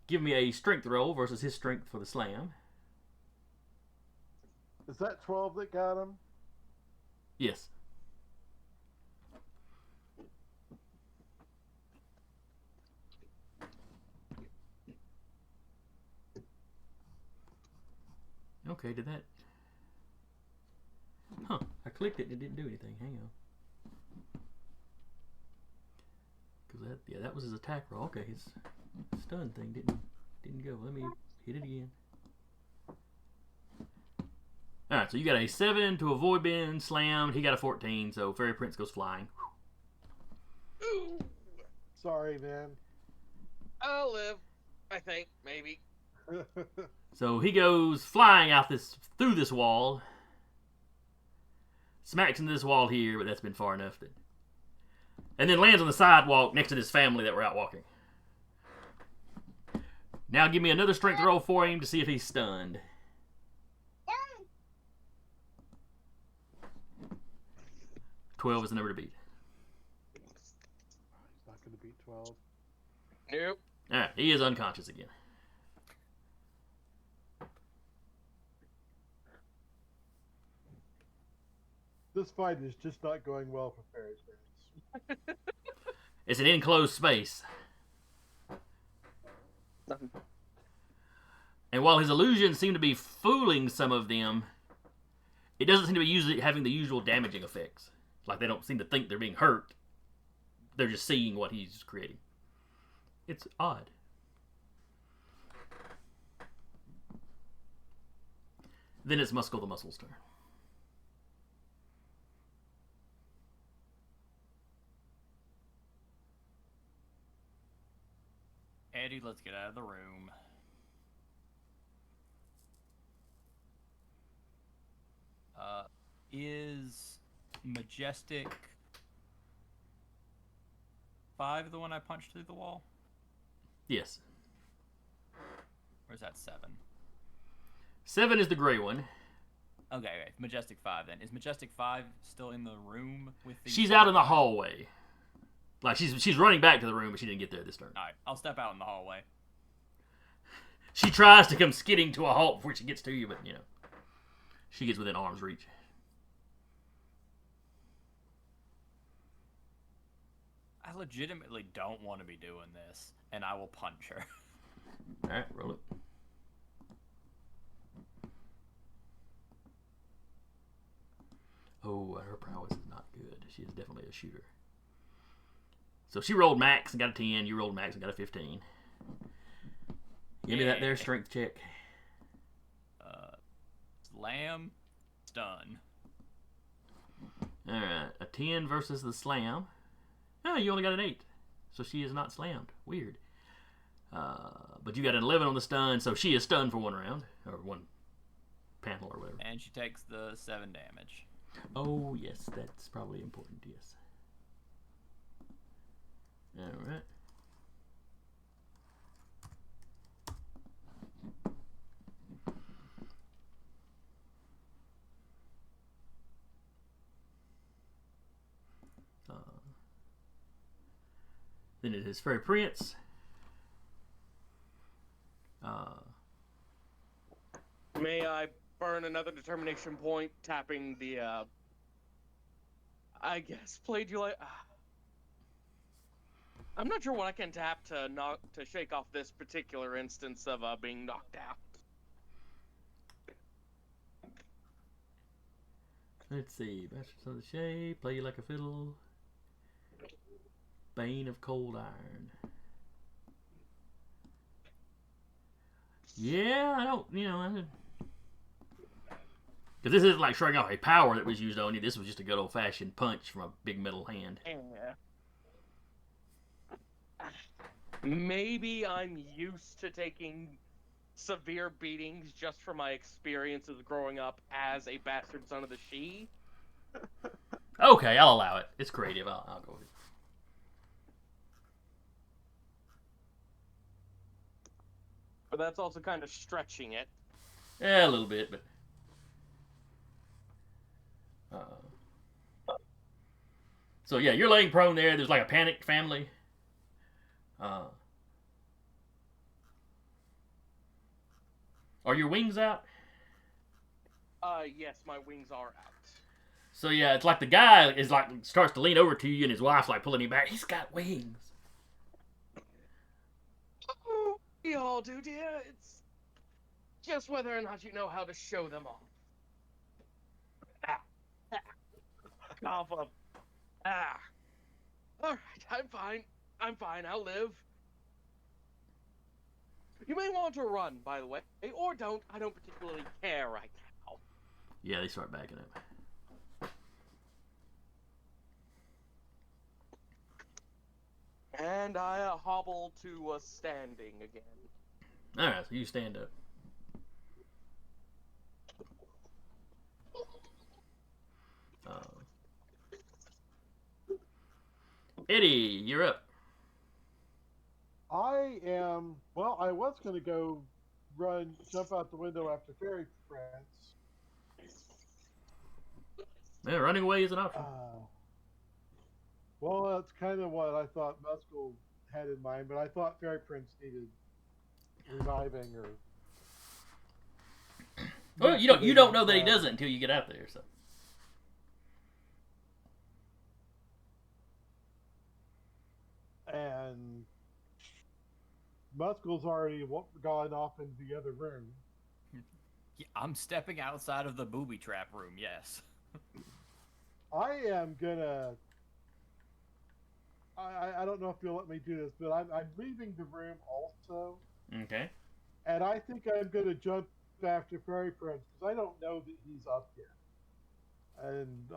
Give me a strength roll versus his strength for the slam. Is that 12 that got him? Yes. Okay, did that... Huh, I clicked it and it didn't do anything. Hang on. Cause that was his attack roll. Okay, his stun thing didn't go. Let me hit it again. Alright, so you got a 7 to avoid being slammed. He got a 14, so Fairy Prince goes flying. Sorry, man. I'll live. I think, maybe. So he goes flying out through this wall. Smacks into this wall here, but that's been far enough. And then lands on the sidewalk next to this family that were out walking. Now give me another strength roll for him to see if he's stunned. 12 is the number to beat. He's not going to beat 12. Nope. Alright, he is unconscious again. This fight is just not going well for Fairy Prince. It's an enclosed space. And while his illusions seem to be fooling some of them, it doesn't seem to be having the usual damaging effects. Like they don't seem to think they're being hurt. They're just seeing what he's creating. It's odd. Then it's Muscle the Muscle's turn. Eddie, let's get out of the room. Is Majestic 5 the one I punched through the wall? Yes. Or is that 7? 7 is the gray one. Okay, Majestic 5 then. Is Majestic 5 still in the room with the... She's out in the hallway. Like, she's running back to the room, but she didn't get there this turn. Alright, I'll step out in the hallway. She tries to come skidding to a halt before she gets to you, but, you know, she gets within arm's reach. I legitimately don't want to be doing this, and I will punch her. Alright, roll it. Oh, her prowess is not good. She is definitely a shooter. So she rolled max and got a 10. You rolled max and got a 15. Give me that there strength check. Slam, stun. Alright, a 10 versus the slam. Oh, you only got an 8. So she is not slammed. Weird. But you got an 11 on the stun, so she is stunned for one round. Or one panel or whatever. And she takes the 7 damage. Oh, yes, that's probably important, yes. Alright. Then it is Fairy Prince. May I burn another determination point, tapping the, I guess, played you like... I'm not sure what I can tap to shake off this particular instance of being knocked out. Let's see. Bastards of the Shade, Play You Like a Fiddle, Bane of Cold Iron. Yeah, I don't, because this isn't like showing off a power that was used on you. This was just a good old-fashioned punch from a big metal hand. Yeah. Maybe I'm used to taking severe beatings just from my experiences growing up as a bastard son of the She. Okay, I'll allow it. It's creative. I'll go with it. But that's also kind of stretching it. Yeah, a little bit, but... So yeah, you're laying prone there. There's like a panicked family. Are your wings out? Yes, my wings are out. So yeah, it's like the guy is like starts to lean over to you, and his wife's like pulling him back. He's got wings. We all do, dear. It's just whether or not you know how to show them off. Cough up. Alright, I'm fine. I'm fine, I'll live. You may want to run, by the way. Or don't. I don't particularly care right now. Yeah, they start backing up. And I hobble to standing again. Alright, so you stand up. Eddie, you're up. I was going to go jump out the window after Fairy Prince. Yeah, running away is an option. Well, that's kind of what I thought Muscle had in mind, but I thought Fairy Prince needed reviving or... Well, you don't know that he doesn't until you get out there, so... And Muscle's already gone off into the other room. Yeah, I'm stepping outside of the booby trap room, yes. I am gonna... I don't know if you'll let me do this, but I'm leaving the room also. Okay. And I think I'm gonna jump after Fairy Prince, because I don't know that he's up yet. And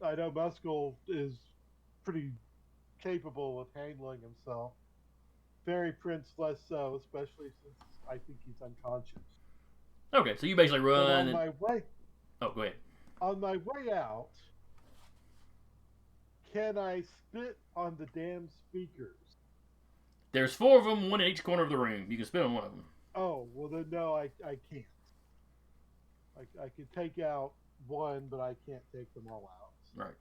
I know Muscle is pretty capable of handling himself. Fairy Prince less so, especially since I think he's unconscious. Okay, so you basically run. On my way. Oh, go ahead. On my way out, can I spit on the damn speakers? There's 4 of them, one in each corner of the room. You can spit on one of them. Oh, well then no, I can't. I can take out one, but I can't take them all out. Right.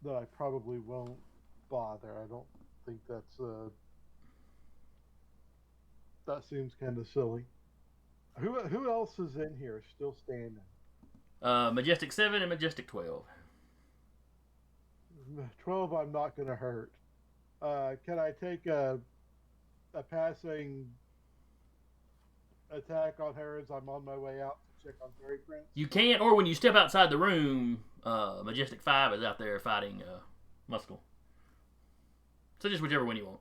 That I probably won't bother. I don't think that's that seems kind of silly. Who else is in here still standing? Majestic 7 and Majestic 12. 12 I'm not going to hurt. Can I take a passing attack on her as I'm on my way out to check on Fairy Prince? You can't, or when you step outside the room, Majestic 5 is out there fighting Muscle. So just whichever one you want.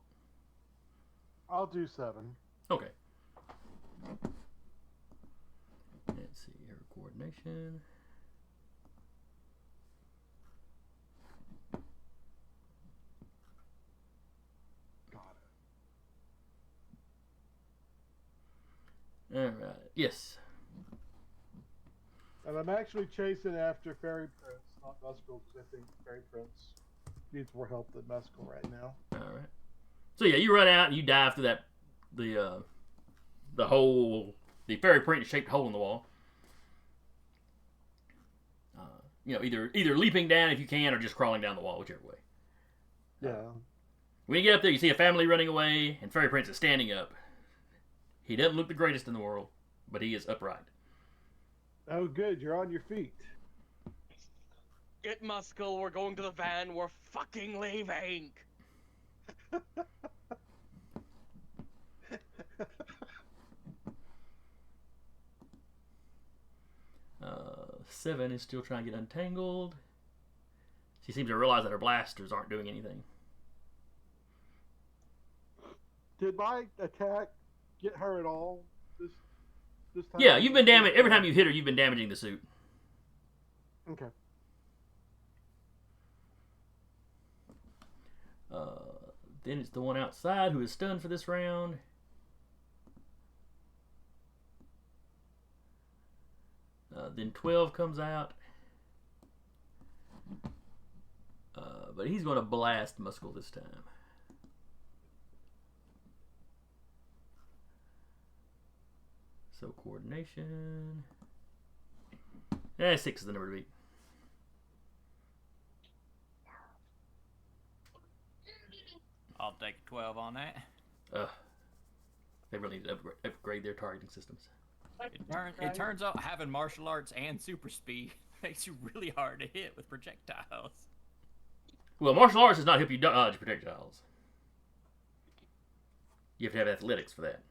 I'll do 7. Okay. Let's see here, coordination. Got it. All right. Yes. And I'm actually chasing after Fairy Prince, not Muscle, because I think Fairy Prince needs more help than Muscle right now. All right. So yeah, you run out and you dive through the hole, the Fairy Prince shaped hole in the wall. Either leaping down if you can, or just crawling down the wall, whichever way. Yeah. When you get up there, you see a family running away, and Fairy Prince is standing up. He doesn't look the greatest in the world, but he is upright. Oh, good. You're on your feet. Get Muscle, we're going to the van, we're fucking leaving! 7 is still trying to get untangled. She seems to realize that her blasters aren't doing anything. Did my attack get her at all this time? Yeah, you've been damaged. Every time you hit her, you've been damaging the suit. Okay. Then it's the one outside who is stunned for this round. Then 12 comes out. But he's going to blast Muscle this time. So coordination. 6 is the number to beat. I'll take 12 on that. They really need to upgrade their targeting systems. It turns out having martial arts and super speed makes you really hard to hit with projectiles. Well, martial arts does not help you dodge projectiles. You have to have athletics for that.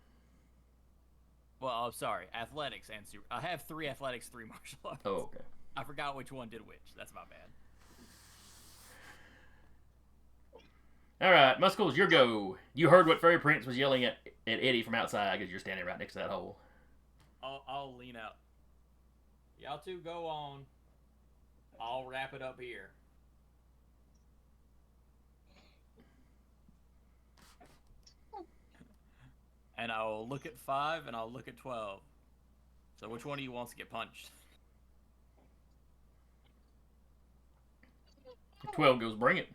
Well, I'm sorry, athletics and super. I have 3 athletics, 3 martial arts. Oh, okay. I forgot which one did which. That's my bad. All right, Muscles, your go. You heard what Fairy Prince was yelling at Eddie from outside because you're standing right next to that hole. I'll lean out. Y'all two go on. I'll wrap it up here. And I'll look at 5 and I'll look at 12. So which one of you wants to get punched? 12 goes, bring it.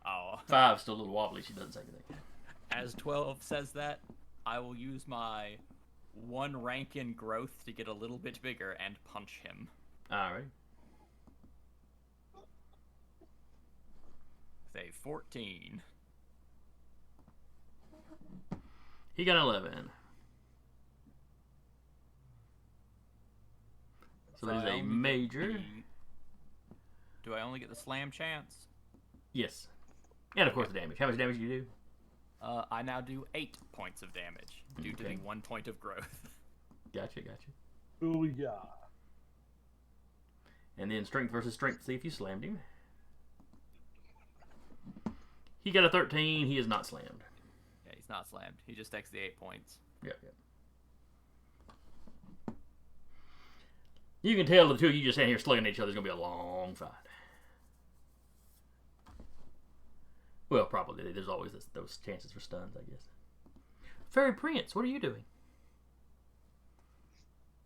Oh. 5's still a little wobbly. She doesn't say anything. As 12 says that, I will use my 1 rank in growth to get a little bit bigger and punch him. Alright. Say 14. He got 11. So that is a major. Do I only get the slam chance? Yes. And of course the damage. How much damage do you do? I now do 8 points of damage due to the 1 point of growth. Gotcha. Oh yeah. And then strength versus strength. See if you slammed him. He got a 13. He is not slammed. Yeah, he's not slammed. He just takes the 8 points. Yep. You can tell the two of you just standing here slugging at each other is going to be a long fight. Well, probably. There's always those chances for stuns, I guess. Fairy Prince, what are you doing?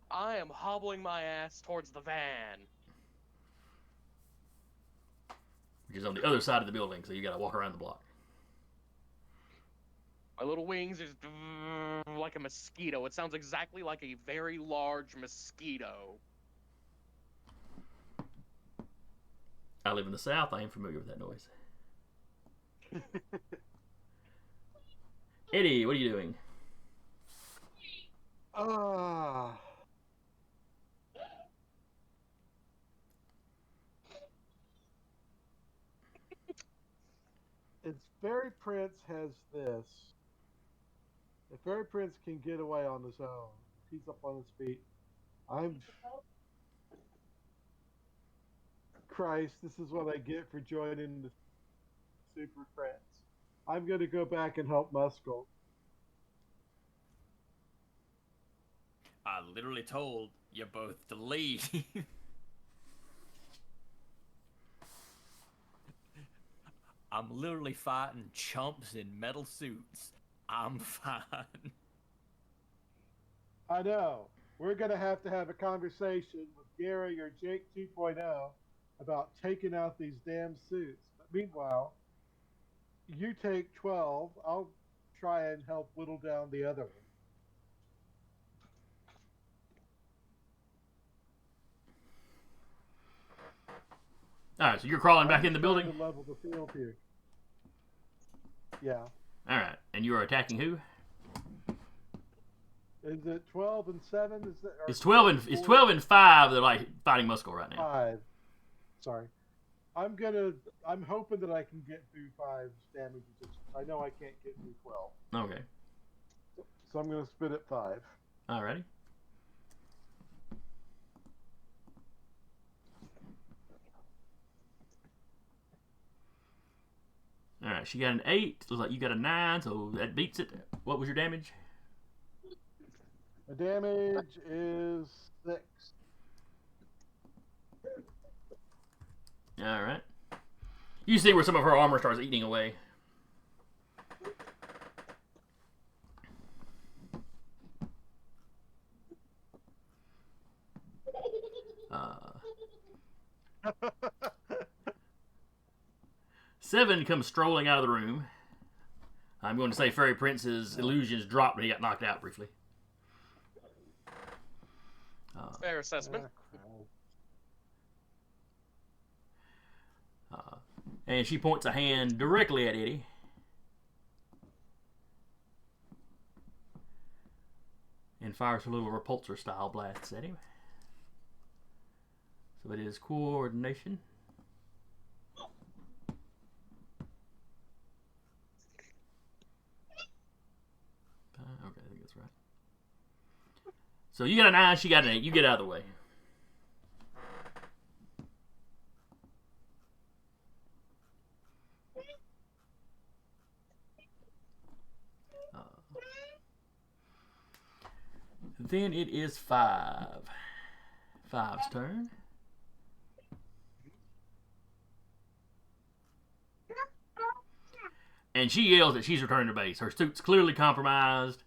I am hobbling my ass towards the van. Which is on the other side of the building, so you got to walk around the block. My little wings is like a mosquito. It sounds exactly like a very large mosquito. I live in the South. I am familiar with that noise. Eddie, what are you doing? If Fairy Prince has this, if Fairy Prince can get away on his own, he's up on his feet. Christ, this is what I get for joining the Super Friends. I'm going to go back and help Muscle. I literally told you both to leave. I'm literally fighting chumps in metal suits. I'm fine. I know. We're going to have a conversation with Gary or Jake 2.0 about taking out these damn suits. But meanwhile, you take 12. I'll try and help whittle down the other one. Alright, so you're crawling back in the trying building? to level the field here. Yeah. Alright, and you are attacking who? Is it 12 and 7? It's 12 and 5 that are like fighting Muscle right now. 5. Sorry. I'm hoping that I can get through 5's damage. I know I can't get through 12. Okay. So I'm going to spit at 5. Alrighty. right, she got an 8. Looks like you got a 9, so that beats it. What was your damage? The damage is 6. All right. You see where some of her armor starts eating away. Seven comes strolling out of the room. I'm going to say Fairy Prince's illusions dropped when he got knocked out briefly. Fair assessment. And she points a hand directly at Eddie. And fires her little repulsor style blasts at him. So it is coordination. Okay, I think that's right. So you got a 9, she got an 8. You get out of the way. Then it is 5. 5's turn. And she yells that she's returning to base. Her suit's clearly compromised.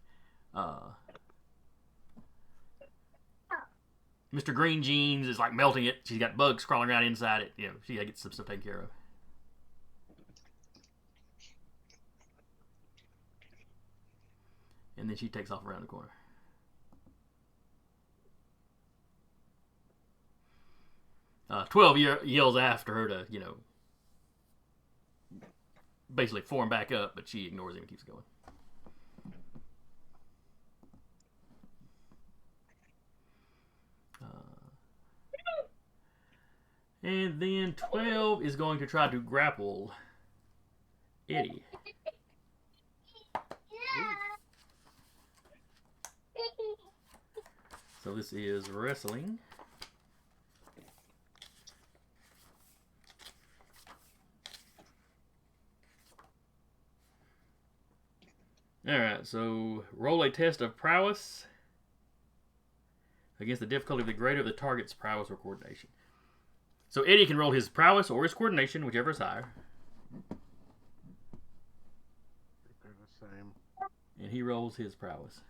Mr. Green Jeans is like melting it. She's got bugs crawling around inside it. You know, she got to get some stuff taken care of. And then she takes off around the corner. Uh, 12 yells after her to, you know, basically form back up, but she ignores him and keeps going. And then 12 is going to try to grapple Eddie. So this is wrestling. Alright, so roll a test of prowess against the difficulty of the greater the target's prowess or coordination. So Eddie can roll his prowess or his coordination, whichever is higher. They're the same. And he rolls his prowess.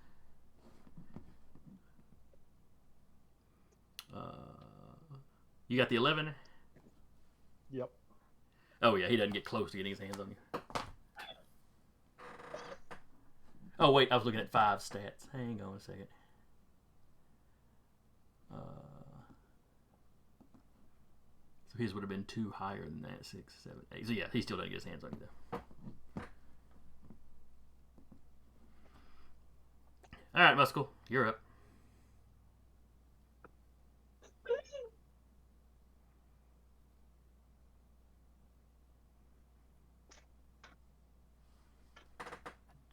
You got the 11? Yep. Oh yeah, he doesn't get close to getting his hands on you. Oh wait, I was looking at 5 stats. Hang on a second. So his would have been 2 higher than that. 6, 7, 8. So yeah, he still doesn't get his hands on you though. Alright, Muscle, you're up.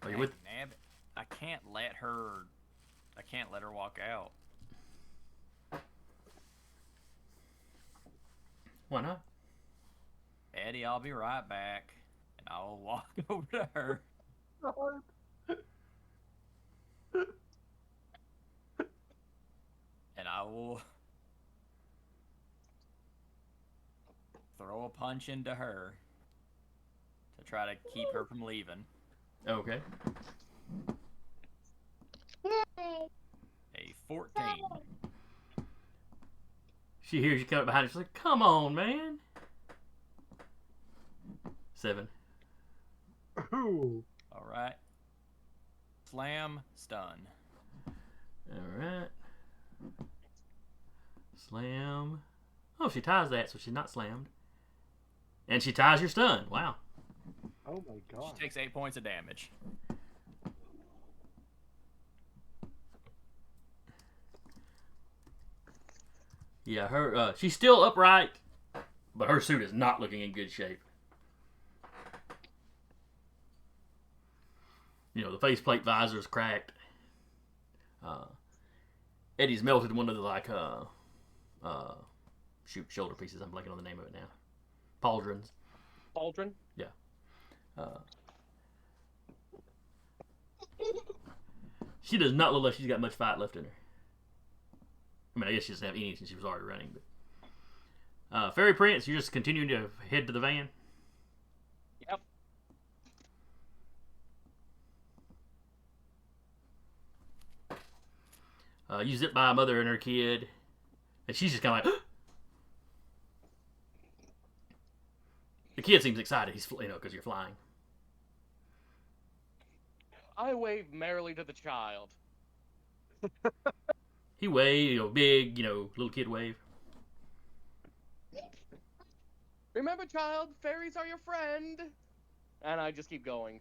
Are you with? Nabbit. I can't let her walk out. Why not? Eddie, I'll be right back. And I'll walk over to her. And I will throw a punch into her to try to keep her from leaving. Okay. A 14. She hears you coming behind her. She's like, come on, man. 7. Ooh. Alright. Slam, stun. Alright. Slam. Oh, she ties that, so she's not slammed. And she ties your stun. Wow. Oh my god. She takes 8 points of damage. Yeah, her she's still upright, but her suit is not looking in good shape. You know, the faceplate visor's cracked. Eddie's melted one of the shoulder pieces. I'm blanking on the name of it now. Pauldrons. Pauldron? Yeah. Uh, she does not look like she's got much fight left in her. I mean, I guess she doesn't have any since she was already running. But Fairy Prince, you're just continuing to head to the van. Yep. You zip by a mother and her kid, and she's just kind of like. The kid seems excited. He's, because you're flying. I wave merrily to the child. He wave, big, little kid wave. Remember, child, fairies are your friend. And I just keep going.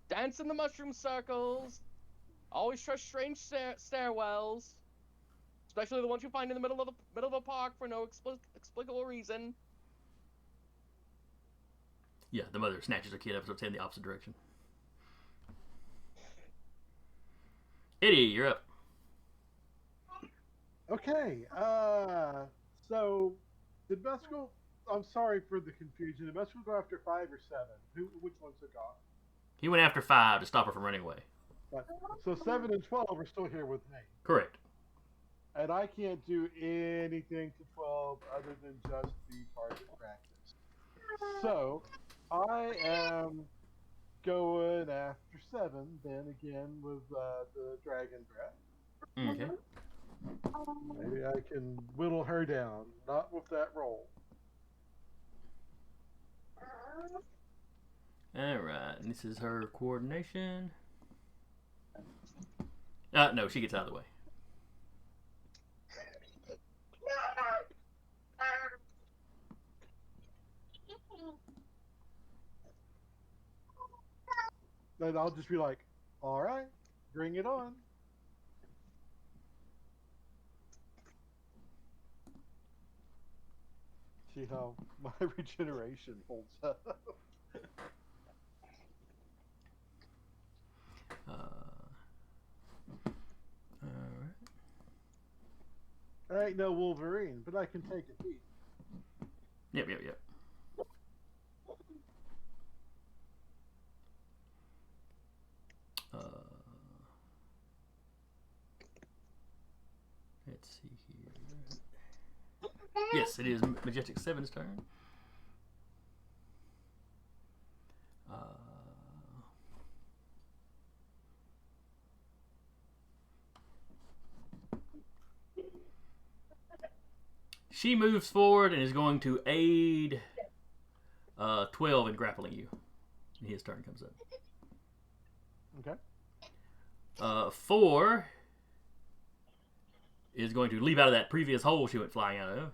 Dance in the mushroom circles. Always trust strange stairwells. Especially the ones you find in the middle of a park for no explicable reason. Yeah, the mother snatches her kid up, so it's in the opposite direction. Eddie, you're up. Okay. So did Mescal? I'm sorry for the confusion. Did Mescal go after 5 or 7? Which ones are gone? He went after 5 to stop her from running away. Right. So 7 and 12 are still here with me. Correct. And I can't do anything to 12 other than just the target practice. So I am going after 7 then again with the Dragon Breath. Okay. Maybe I can whittle her down. Not with that roll. Alright, and this is her coordination. No, she gets out of the way. Then I'll just be like, all right, bring it on. See how my regeneration holds up. Alright. I ain't no Wolverine, but I can take a beat. Yep. Let's see here. Yes, it is Majestic 7's turn. She moves forward and is going to aid 12 in grappling you. And his turn comes up. Okay. 4 is going to leap out of that previous hole she went flying out of.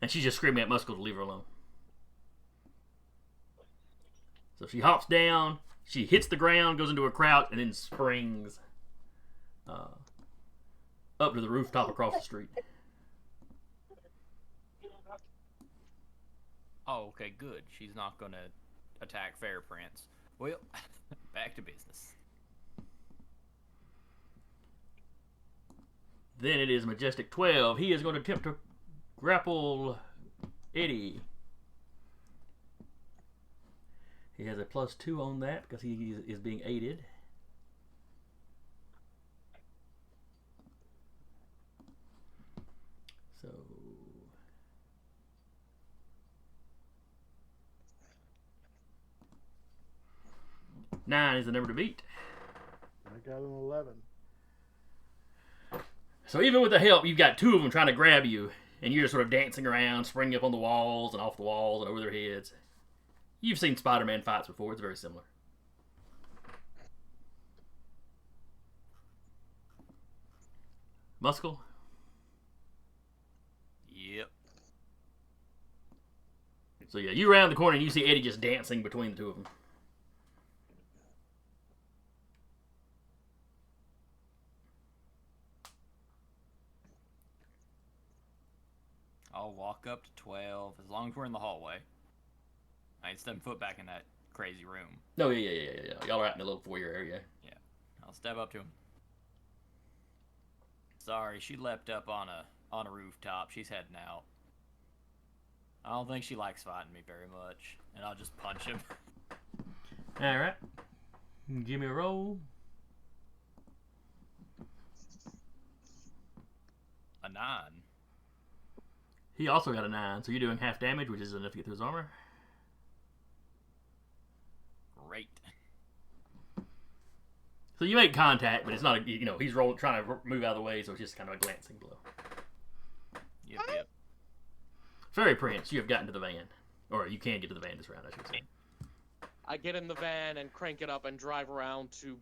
And she's just screaming at Muscle to leave her alone. So she hops down, she hits the ground, goes into a crouch, and then springs up to the rooftop across the street. Oh, okay, good. She's not gonna attack Fair Prince. Well, back to business. Then it is Majestic 12. He is going to attempt to grapple Eddie. He has a +2 on that because he is being aided. So 9 is the number to beat. I got an 11. So even with the help, you've got 2 of them trying to grab you, and you're just sort of dancing around, springing up on the walls and off the walls and over their heads. You've seen Spider-Man fights before. It's very similar. Muscle? Yep. So yeah, you round the corner and you see Eddie just dancing between the 2 of them. I'll walk up to 12 as long as we're in the hallway. I ain't stepping foot back in that crazy room. No, yeah. Y'all are out in the little foyer area. Yeah. I'll step up to him. Sorry, she leapt up on a rooftop. She's heading out. I don't think she likes fighting me very much, and I'll just punch him. All right. Give me a roll. A 9. He also got a 9, so you're doing half damage, which is enough to get through his armor. Great. So you make contact, but it's not, he's trying to move out of the way, so it's just kind of a glancing blow. Yep. Fairy Prince, you have gotten to the van. Or you can get to the van this round, I should say. I get in the van and crank it up and drive around to.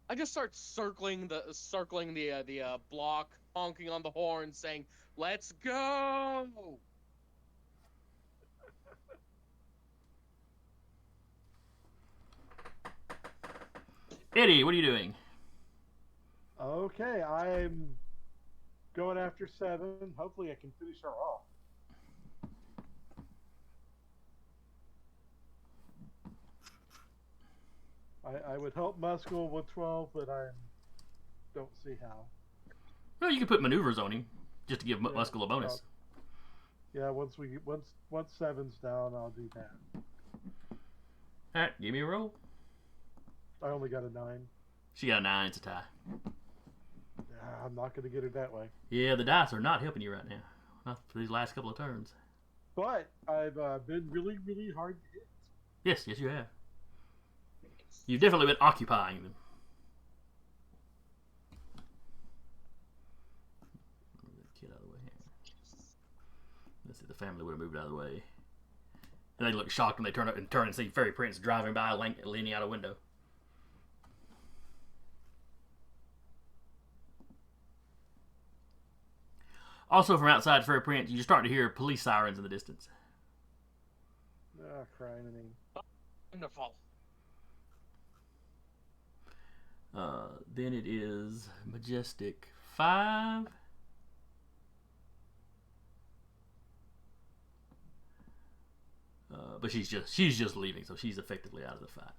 I just start circling the block, honking on the horn, saying, "Let's go!" Eddie, what are you doing? Okay, I'm going after 7. Hopefully I can finish her off. I would help Muscle with 12, but I don't see how. Well, you can put maneuvers on him, just to give Muscle a bonus. Yeah, once 7's down, I'll do that. Alright, give me a roll. I only got a 9. She got a 9, it's a tie. I'm not going to get it that way. Yeah, the dice are not helping you right now. Not for these last couple of turns. But I've been really, really hard to hit. Yes, you have. You've definitely been occupying them. Move that kid out of the way here. Let's see, the family would have moved out of the way. And they look shocked when they turn and see Fairy Prince driving by, leaning out a window. Also, from outside Fairy Prince, you start to hear police sirens in the distance. Crying me. Wonderful. Then it is Majestic 5. But she's just leaving, so she's effectively out of the fight.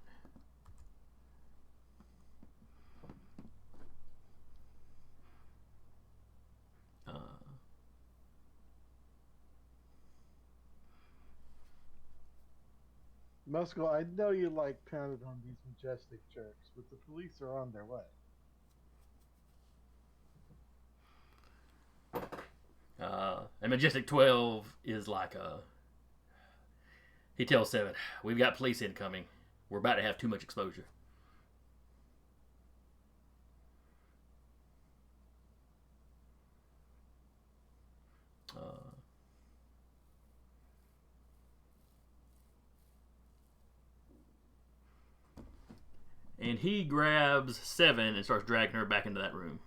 Muscle, I know you like pounded on these majestic jerks, but the police are on their way. And Majestic 12 is like he tells 7, "We've got police incoming. We're about to have too much exposure." And he grabs 7 and starts dragging her back into that room.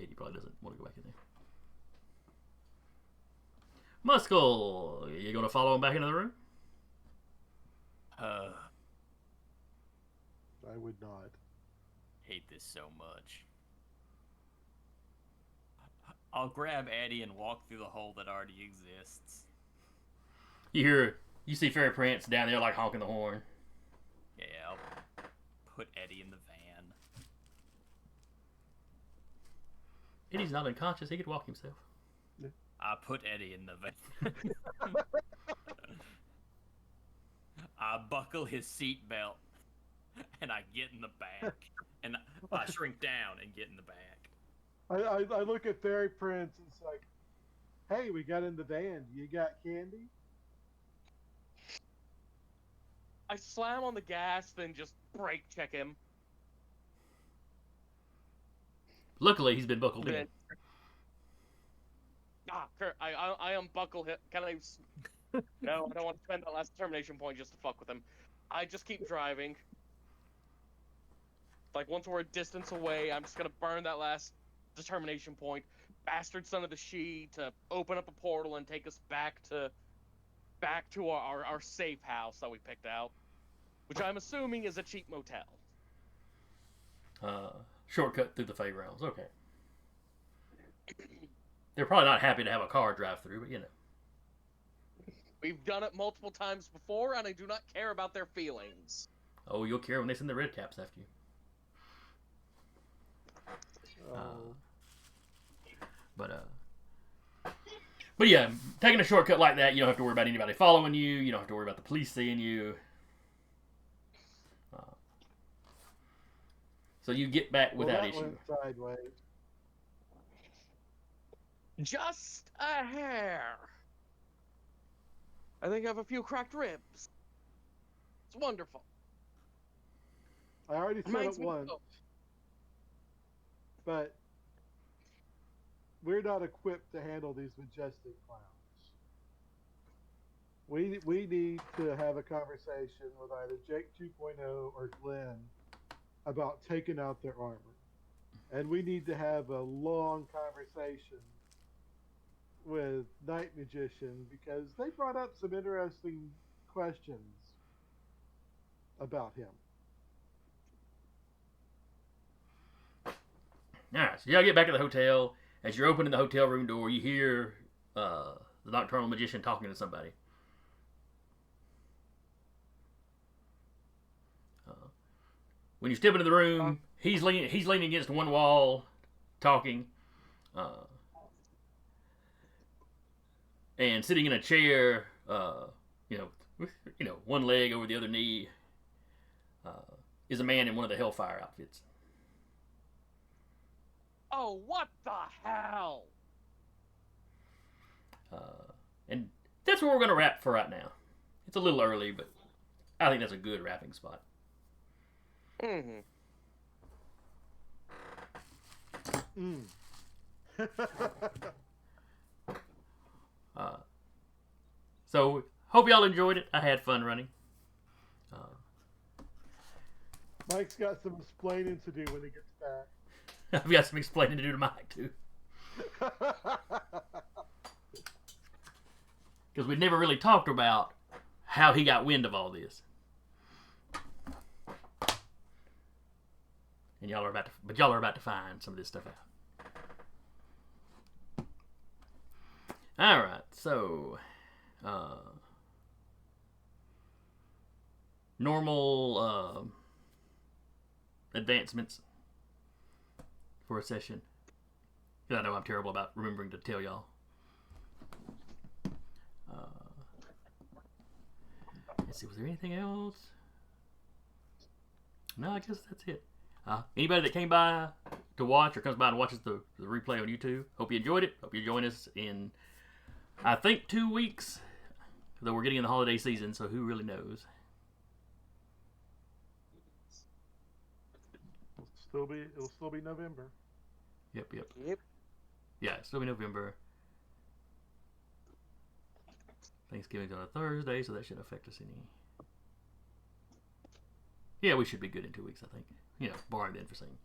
Eddie probably doesn't want to go back in there. Muscle, you gonna follow him back into the room? I would not. hate this so much. I'll grab Eddie and walk through the hole that already exists. You see Fairy Prince down there like honking the horn. Yeah, I'll put Eddie in the van. Eddie's not unconscious, he could walk himself. I put Eddie in the van. I buckle his seatbelt, and I get in the back. And I shrink down and get in the back. I look at Fairy Prince and it's like, "Hey, we got in the van. You got candy?" I slam on the gas, then just brake check him. Luckily, he's been buckled in. I unbuckle him. Can I? No, I don't want to spend that last determination point just to fuck with him. I just keep driving. Like, once we're a distance away, I'm just gonna burn that last determination point. Bastard son of the she to open up a portal and take us back to our safe house that we picked out, which I'm assuming is a cheap motel. Shortcut through the Fey Realms. Okay. They're probably not happy to have a car drive through, but you know. We've done it multiple times before, and I do not care about their feelings. Oh, you'll care when they send the red caps after you. Oh. But yeah, taking a shortcut like that, you don't have to worry about anybody following you. You don't have to worry about the police seeing you. So you get back without that issue. went sideways. Just a hair. I think I have a few cracked ribs. It's wonderful. I already said Reminds it me of once, Coke. but we're not equipped to handle these majestic clowns. We need to have a conversation with either Jake 2.0 or Glenn about taking out their armor. And we need to have a long conversation with Night Magician because they brought up some interesting questions about him. Alright, so y'all get back to the hotel. As you're opening the hotel room door, you hear the Nocturnal Magician talking to somebody. When you step into the room, he's leaning against one wall, talking, and sitting in a chair. One leg over the other knee, is a man in one of the Hellfire outfits. Oh, what the hell? And that's where we're going to wrap for right now. It's a little early, but I think that's a good wrapping spot. Mm-hmm. So, hope y'all enjoyed it. I had fun running. Mike's got some explaining to do when he gets back. I've got some explaining to do to Mike, too. Because we'd never really talked about how he got wind of all this. And y'all are about to find some of this stuff out. Alright, so normal advancements for a session. Because I know I'm terrible about remembering to tell y'all. Let's see, was there anything else? No, I guess that's it. Anybody that came by to watch or comes by and watches the replay on YouTube, hope you enjoyed it. Hope you join us in, I think, 2 weeks. Though we're getting in the holiday season, so who really knows? It'll still be November. Yep. Yep. Yeah, it'll still be November. Thanksgiving's on a Thursday, so that shouldn't affect us any. Yeah, we should be good in 2 weeks, I think. Barring the unforeseen.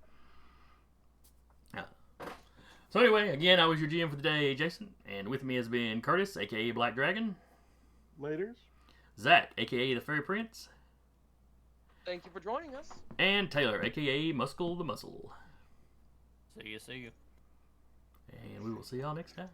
So anyway, again, I was your GM for the day, Jason, and with me has been Curtis, aka Black Dragon. Laters. Zach, aka the Fairy Prince. Thank you for joining us. And Taylor, aka Muscle the Muscle. See you. And we will see y'all next time.